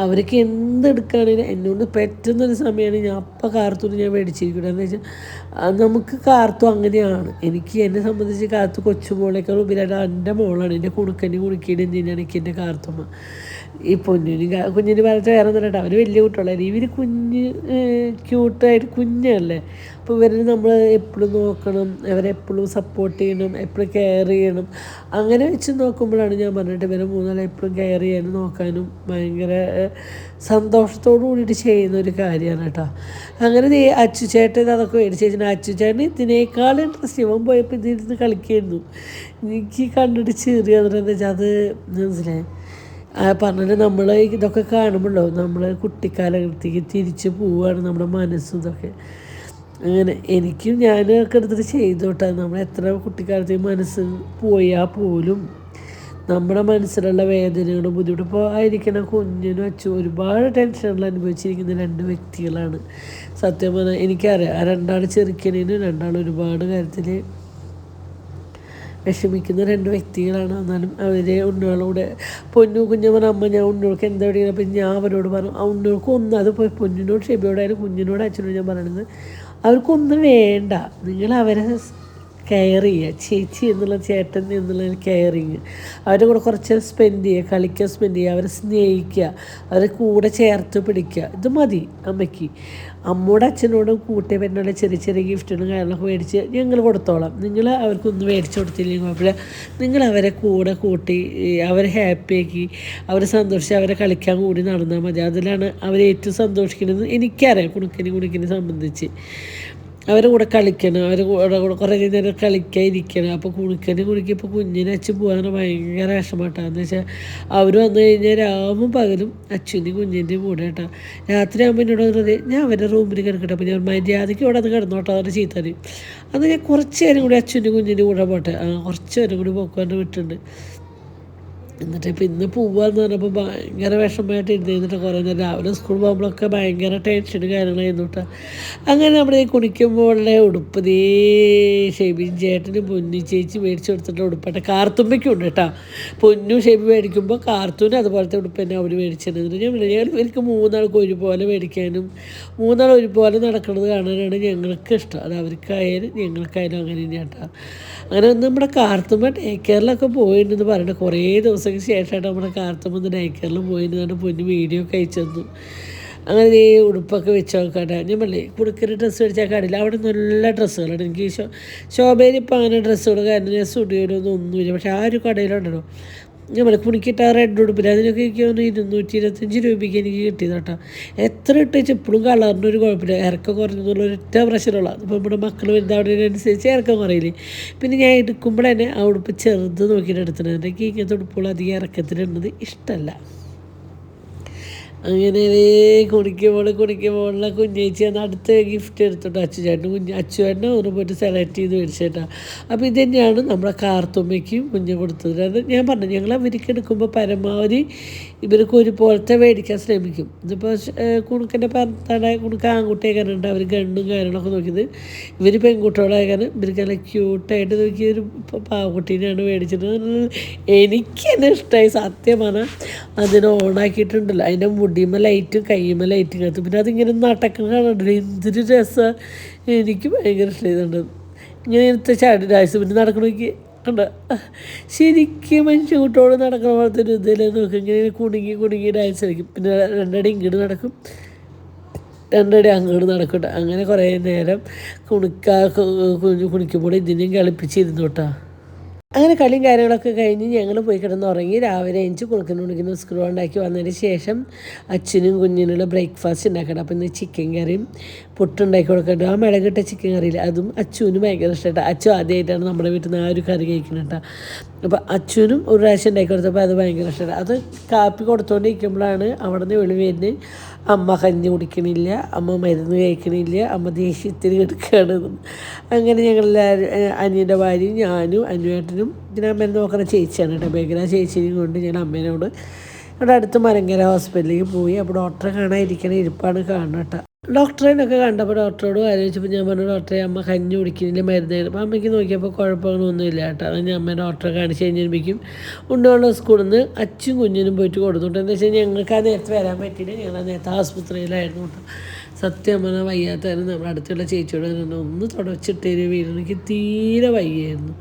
അവർക്ക് എന്തെടുക്കുകയാണെങ്കിലും എന്നോട് പറ്റുന്നൊരു സമയമാണ് ഞാൻ അപ്പം കാർത്തൂന് ഞാൻ മേടിച്ചിരിക്കുന്നത്. എന്ന് വെച്ചാൽ നമുക്ക് കാർത്തു അങ്ങനെയാണ്. എന്നെ സംബന്ധിച്ച് കാർത്തു കൊച്ചുമോളേക്കാൾ ഉപരിയായിട്ട് എൻ്റെ മോളാണ്. എൻ്റെ കുണിക്കേണ്ടി എന്തിനാണ് എനിക്ക് എൻ്റെ കാർത്തുമ്മ. ഈ കുഞ്ഞിന് പറഞ്ഞിട്ട് വേറെ ഒന്നും കേട്ടോ. അവർ വലിയ കുട്ടികളായിരുന്നു, ഇവർ ക്യൂട്ടായിട്ട് കുഞ്ഞല്ലേ. അപ്പോൾ ഇവരെ നമ്മൾ എപ്പോഴും നോക്കണം, അവരെപ്പോഴും സപ്പോർട്ട് ചെയ്യണം, എപ്പോഴും കെയർ ചെയ്യണം. അങ്ങനെ വെച്ച് നോക്കുമ്പോഴാണ് ഞാൻ പറഞ്ഞിട്ട് ഇവരെ 3 എപ്പോഴും കെയർ ചെയ്യാനും നോക്കാനും ഭയങ്കര സന്തോഷത്തോടു കൂടിയിട്ട് ചെയ്യുന്ന ഒരു കാര്യമാണ് കേട്ടോ. അങ്ങനെ അച്ചുചേട്ടൻ അതൊക്കെ മേടിച്ച് വെച്ചാൽ അച്ചുചേട്ടൻ ഇതിനേക്കാൾ ഇൻട്രസ്റ്റ് ഇവൻ പോയപ്പോൾ ഇതിരുന്ന് കളിക്കായിരുന്നു. എനിക്ക് കണ്ടിട്ട് ചെറിയ എന്താ വെച്ചാൽ അത് മനസ്സിലായി പറഞ്ഞിട്ട് നമ്മൾ ഇതൊക്കെ കാണുമ്പോഴോ നമ്മൾ കുട്ടിക്കാലത്തേക്ക് തിരിച്ച് പോവുകയാണ് നമ്മുടെ മനസ്സും ഇതൊക്കെ. അങ്ങനെ എനിക്കും ഞാനൊക്കെ എടുത്തിട്ട് ചെയ്തു കേട്ടോ. നമ്മൾ എത്ര കുട്ടിക്കാലത്ത് മനസ്സ് പോയാൽ പോലും നമ്മുടെ മനസ്സിലുള്ള വേദനകളും ബുദ്ധിമുട്ടും ഇപ്പോൾ ആയിരിക്കണ കുഞ്ഞിനും അച്ഛനും ഒരുപാട് ടെൻഷനുകൾ അനുഭവിച്ചിരിക്കുന്ന 2 വ്യക്തികളാണ്. സത്യം പറഞ്ഞാൽ എനിക്കറിയാം ആ 2 ചെറുക്കനും 2 ഒരുപാട് കാര്യത്തിൽ വിഷമിക്കുന്ന 2 വ്യക്തികളാണ്. എന്നാലും അവരെ ഉണ്ണികളൂടെ പൊന്നു കുഞ്ഞമ്മ അമ്മ ഞാൻ ഉണ്ണികൾക്ക് എന്താ പറയുക. അപ്പം ഞാൻ അവരോട് പറഞ്ഞു ആ ഉണ്ണികൾക്ക് ഒന്നും അത് പൊന്നിനോട് ഷെബിയോടായാലും കുഞ്ഞിനോട് അച്ഛനോട് ഞാൻ പറയണത് അവർക്കൊന്നും വേണ്ട, നിങ്ങൾ അവരെ കെയർ ചെയ്യുക, ചേച്ചി എന്നുള്ള ചേട്ടൻ എന്നുള്ള കെയറിങ്, അവരുടെ കൂടെ കുറച്ച് സ്പെൻഡ് ചെയ്യുക, കളിക്കുക, സ്പെൻഡ് ചെയ്യുക, അവരെ സ്നേഹിക്കുക, അവരെ കൂടെ ചേർത്ത് പിടിക്കുക. ഇത് മതി അമ്മയ്ക്ക്. അമ്മയോടും അച്ഛനോടും കൂട്ടിയ പെണ്ണുള്ള ചെറിയ ചെറിയ ഗിഫ്റ്റുകളും കാര്യങ്ങളൊക്കെ മേടിച്ച് ഞങ്ങൾ കൊടുത്തോളാം. നിങ്ങൾ അവർക്കൊന്നും മേടിച്ച് കൊടുത്തില്ലെങ്കിൽ കുഴപ്പമില്ല, നിങ്ങൾ അവരെ കൂടെ കൂട്ടി അവരെ ഹാപ്പിയാക്കി അവരെ സന്തോഷിച്ച് അവരെ കളിക്കാൻ കൂടി നടന്നാൽ മതി. അതിലാണ് അവരേറ്റവും സന്തോഷിക്കുന്നത്. എനിക്കറിയാം കുണുക്കിനെ സംബന്ധിച്ച്. അവരുടെ കൂടെ കളിക്കണം, അവരുടെ കൂടെ കുറേ നേരം കളിക്കാൻ ഇരിക്കണം. അപ്പോൾ കുണിക്കിപ്പോൾ കുഞ്ഞിനെ അച്ഛൻ പോകാൻ ഭയങ്കര വിഷമമായിട്ടാണ്. എന്ന് വെച്ചാൽ അവർ വന്നു കഴിഞ്ഞാൽ രാവും പകലും അച്ഛൻ്റെയും കുഞ്ഞിൻ്റെയും കൂടെ കേട്ടോ. രാത്രി ആകുമ്പോൾ എന്നോട് പറഞ്ഞത് ഞാൻ അവരുടെ റൂമിൽ കിടക്കട്ടെ, അപ്പോൾ ഞാൻ മര്യാദയ്ക്ക് ഇവിടെ അത് കിടന്നോട്ടോ അവരുടെ ചീത്തറി. അത് ഞാൻ കുറച്ച് നേരം കൂടി അച്ഛൻ്റെ കുഞ്ഞിൻ്റെ കൂടെ പോട്ടെ, കുറച്ച് നേരം കൂടി പോക്കാണ്ട് വിട്ടുണ്ട്. എന്നിട്ട് ഇപ്പം ഇന്ന് പോവാന്ന് പറഞ്ഞപ്പോൾ ഭയങ്കര വിഷമമായിട്ട് ഇരുന്നിട്ട് കുറേ നേരം രാവിലെ സ്കൂൾ പോകുമ്പോഴൊക്കെ ഭയങ്കര ടെൻഷനും കാര്യങ്ങളായിരുന്നു കേട്ടോ. അങ്ങനെ നമ്മുടെ ഈ കുണിക്കുമ്പോഴുള്ള ഉടുപ്പ് ഷെബിൻ ചേട്ടന് പൊന്നു ചേച്ചി മേടിച്ച് കൊടുത്തിട്ട് ഉടുപ്പായിട്ട് കാർത്തുമ്പയ്ക്കും ഉണ്ട് കേട്ടോ. പൊന്നു ഷെബി മേടിക്കുമ്പോൾ കാർത്തൂന് അതുപോലത്തെ ഉടുപ്പ് തന്നെ അവർ മേടിച്ചിരുന്നത്. ഞങ്ങൾ ഇവർക്ക് 3 ഒരുപോലെ മേടിക്കാനും 3 ഒരുപോലെ നടക്കുന്നത് കാണാനാണ് ഞങ്ങൾക്ക് ഇഷ്ടം. അത് അവർക്കായാലും ഞങ്ങൾക്കായാലും അങ്ങനെ തന്നെയാണ് കേട്ടോ. അങ്ങനെ നമ്മുടെ കാർത്തുമ്പ ഡേ കെയറിലൊക്കെ പോയിട്ടുണ്ടെന്ന് പറയുന്നത് കുറേ ദിവസങ്ങൾക്ക് ശേഷമായിട്ട് നമ്മുടെ കാർത്തുമ്പ ഡേ കെയറിൽ പോയിരുന്നതാണ് പൊന്നു വീഡിയോ ഒക്കെ അയച്ചു തന്നു. അങ്ങനെ ഈ ഉടുപ്പൊക്കെ വെച്ച് നോക്കട്ടെ. ഞാൻ പറഞ്ഞേ കുടുക്കൊരു ഡ്രസ്സ് മേടിച്ചാൽ കാണില്ല, അവിടെ നല്ല ഡ്രസ്സുകളാണ്. എനിക്ക് ശോഭയിൽ ഇപ്പോൾ അങ്ങനെ ഡ്രസ്സുകൾ കാരണം ഞാൻ സ്റ്റുഡിയോയിലൊന്നും ഒന്നുമില്ല. പക്ഷേ ആ ഒരു കടയിലുണ്ടല്ലോ ഞാൻ പറയാം കുണിക്കിട്ട് ആ റെഡ് ഉടുപ്പില്ല, അതിനൊക്കെ എനിക്ക് തോന്നുന്നു 225 രൂപയ്ക്ക് എനിക്ക് കിട്ടിയത് കേട്ടോ. എത്ര ഇട്ടേച്ച് എപ്പോഴും കളറിനൊരു കുഴപ്പമില്ല, ഇറക്കം കുറഞ്ഞെന്നുള്ള ഒരൊറ്റ പ്രശ്നമുള്ള. അപ്പോൾ നമ്മുടെ മക്കൾ വലുതാവുന്നതിനനുസരിച്ച് ഇറക്കം കുറയില്ലേ. പിന്നെ ഞാൻ എടുക്കുമ്പോൾ തന്നെ ആ ഉടുപ്പ് ചെറുത് നോക്കിയിട്ട് എടുത്തിട്ടുണ്ട്. എനിക്ക് ഇങ്ങനത്തെ ഉടുപ്പുകൾ അധികം ഇറക്കത്തിലുള്ളത് ഇഷ്ടമല്ല. അങ്ങനെ കുണിക്കുമ്പോഴുള്ള കുഞ്ഞേച്ചി അന്ന് അടുത്ത ഗിഫ്റ്റ് എടുത്തിട്ട് അച്ചുചേട്ടനെ ഒന്ന് പോയിട്ട് സെലക്ട് ചെയ്ത് മേടിച്ചേട്ടാ. അപ്പോൾ ഇത് തന്നെയാണ് നമ്മുടെ കാർത്തുമ്മയ്ക്കും കുഞ്ഞ് കൊടുത്തത്. അത് ഞാൻ പറഞ്ഞു ഞങ്ങൾ അവർക്ക് എടുക്കുമ്പോൾ പരമാവധി ഇവർക്ക് ഒരുപോലത്തെ മേടിക്കാൻ ശ്രമിക്കും. ഇതിപ്പോൾ കുണുക്കൻ്റെ ഭർത്താവ് കുണുക്ക് ആൺകുട്ടിയാക്കാനുണ്ട്, അവർ ഗണ്ണും കാര്യങ്ങളൊക്കെ നോക്കിയത്. ഇവർ പെൺകുട്ടികളാകാൻ ഇവർക്ക് നല്ല ക്യൂട്ടായിട്ട് നോക്കിയൊരു പാവക്കുട്ടീനെയാണ് മേടിച്ചത്. എനിക്ക് തന്നെ ഇഷ്ടമായി സത്യമാണ്. അതിനെ ഓണാക്കിയിട്ടുണ്ടല്ലോ, അതിൻ്റെ മുടിയുമ്മ ലൈറ്റും കയ്യുമ്മ ലൈറ്റും കത്തും. പിന്നെ അതിങ്ങനെ നടക്കുന്ന കാണുന്നുണ്ടല്ലോ, എന്തൊരു രസമാണ്. എനിക്ക് ഭയങ്കര ഇഷ്ടമായതുണ്ട് ഇങ്ങനത്തെ ചാടി ഡാൻസ്. പിന്നെ നടക്കണമെങ്കിൽ കണ്ട ശരിക്കും മനുഷ്യക്കുട്ടോട് നടക്കുന്ന പോലത്തെ ഒരു ഇതിൽ നോക്കും. ഇങ്ങനെ കുടുങ്ങി ഡാൻസ് കളിക്കും. പിന്നെ 2 അടി ഇങ്ങോട്ട് നടക്കും, 2 അടി അങ്ങോട്ട് നടക്കും. അങ്ങനെ കുറേ നേരം കുണിക്കുമ്പോൾ ഇതിനെയും കളിപ്പിച്ചിരുന്നു കേട്ടോ. അങ്ങനെ കളിയും കാര്യങ്ങളൊക്കെ കഴിഞ്ഞ് ഞങ്ങൾ പോയി കിടന്നുറങ്ങി. രാവിലെ എണിച്ച് കുണുക്കിന് സ്കൂൾ ഉണ്ടാക്കി വന്നതിന് ശേഷം അച്ഛനും കുഞ്ഞിനുള്ള ബ്രേക്ക്ഫാസ്റ്റ് ഉണ്ടാക്കണം. അപ്പോൾ ഇന്ന് ചിക്കൻ കറിയും പുട്ടുണ്ടാക്കി കൊടുക്കട്ടോ. ആ മിളകിട്ട ചിക്കൻ കറിയില്ല, അതും അച്ഛനും ഭയങ്കര ഇഷ്ടമായിട്ടാണ്. അച്ഛൻ ആദ്യമായിട്ടാണ് നമ്മുടെ വീട്ടിൽ നിന്ന് ആ ഒരു കറി കഴിക്കുന്നത് കേട്ടോ. അപ്പോൾ അച്ഛനും ഒരു പ്രാവശ്യം ഉണ്ടാക്കി കൊടുത്തപ്പോൾ അത് ഭയങ്കര ഇഷ്ടമാണ്. അത് കാപ്പി കൊടുത്തുകൊണ്ടിരിക്കുമ്പോഴാണ് അവിടെ നിന്ന് വെളി വരുന്നത് അമ്മ കഞ്ഞി കുടിക്കണില്ല, അമ്മ മരുന്ന് കഴിക്കണില്ല, അമ്മ ദേഷ്യത്തിന് കിടക്കുകയാണ്. അങ്ങനെ ഞങ്ങളെല്ലാവരും അനിയൻ്റെ ഭാര്യയും ഞാനും അനുവേട്ടനും പിന്നെ അമ്മേനെ നോക്കുന്ന ചേച്ചിയാണ് കേട്ടോ. ബേക്കര ചേച്ചിയും കൊണ്ട് ഞാൻ അമ്മേനോട് ഇവിടെ അടുത്ത് മലങ്കര ഹോസ്പിറ്റലിലേക്ക് പോയി. അപ്പോൾ ഡോക്ടറെ കാണാതിരിക്കണ ഇരിപ്പാണ് കാണുന്നത് കേട്ടോ. ഡോക്ടറേനൊക്കെ കണ്ടപ്പോൾ ഡോക്ടറോട് ആലോചിച്ചപ്പോൾ ഞാൻ പറഞ്ഞു ഡോക്ടറെ അമ്മ കഞ്ഞി കുടിക്കുന്നതിൻ്റെ മരുന്നായിരുന്നു. അപ്പോൾ അമ്മയ്ക്ക് നോക്കിയപ്പോൾ കുഴപ്പങ്ങളൊന്നുമില്ല കേട്ടോ. അത് ഞാൻ അമ്മ ഡോക്ടറെ കാണിച്ച് കഴിഞ്ഞിരിക്കും ഉണ്ടുള്ള സ്കൂളിൽ നിന്ന് അച്ഛനും കുഞ്ഞിനും പോയിട്ട് കൊടുത്തിട്ട്. എന്താ വെച്ചാൽ ഞങ്ങൾക്ക് ആ നേരത്തെ വരാൻ പറ്റിയില്ല, ഞങ്ങൾ ആ നേരത്തെ ആസ്പത്രിയിലായിരുന്നു കേട്ടോ. സത്യം പറഞ്ഞാൽ വയ്യാത്തായിരുന്നു. നമ്മുടെ അടുത്തുള്ള ചേച്ചിയോട് ഒന്ന് തുടച്ചിട്ടൊരു വീട്, എനിക്ക് തീരെ വയ്യായിരുന്നു.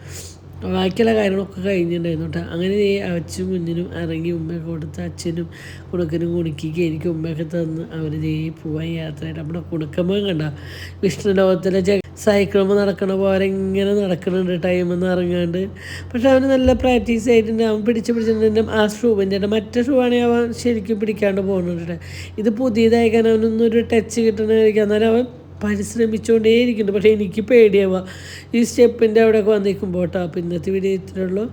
ബാക്കിയുള്ള കാര്യങ്ങളൊക്കെ കഴിഞ്ഞിട്ടുണ്ടായിരുന്നു കേട്ടോ. അങ്ങനെ അച്ഛനും കുഞ്ഞിനും ഇറങ്ങി ഉമ്മയൊക്കെ കൊടുത്ത് അച്ഛനും കുണുക്കനും കുണുക്കിക്ക് എനിക്ക് ഉമ്മയൊക്കെ തന്ന് അവർ പോവാൻ യാത്രയായിട്ട് നമ്മുടെ കുണുക്കമ്മ കണ്ട വിഷ്ണു ലോകത്തിലെ സൈക്കിളുമ്പോൾ നടക്കണ പോലെ ഇങ്ങനെ നടക്കുന്നുണ്ട് ടൈമെന്ന് ഇറങ്ങാണ്ട്. പക്ഷെ അവന് നല്ല പ്രാക്ടീസ് ആയിട്ടുണ്ട്. അവൻ പിടിച്ചിട്ടുണ്ട് ആ ഷൂവിൻ്റെ. മറ്റേ ഷൂ ആണെങ്കിൽ അവൻ ശരിക്കും പിടിക്കാണ്ട് പോകുന്നുണ്ട്. ഇത് പുതിയതായി കാരണം അവനൊന്നും ഒരു ടച്ച് കിട്ടണമായിരിക്കും. എന്നാലും അവൻ പരിശ്രമിച്ചുകൊണ്ടേയിരിക്കുന്നുണ്ട്. പക്ഷേ എനിക്ക് പേടിയാവുക ഈ സ്റ്റെപ്പിൻ്റെ അവിടെയൊക്കെ വന്നിരിക്കുമ്പോൾ കേട്ടോ. അപ്പോൾ ഇന്നത്തെ വീഡിയോ ഇത്രയേ ഉള്ളൂ.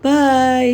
ബൈ.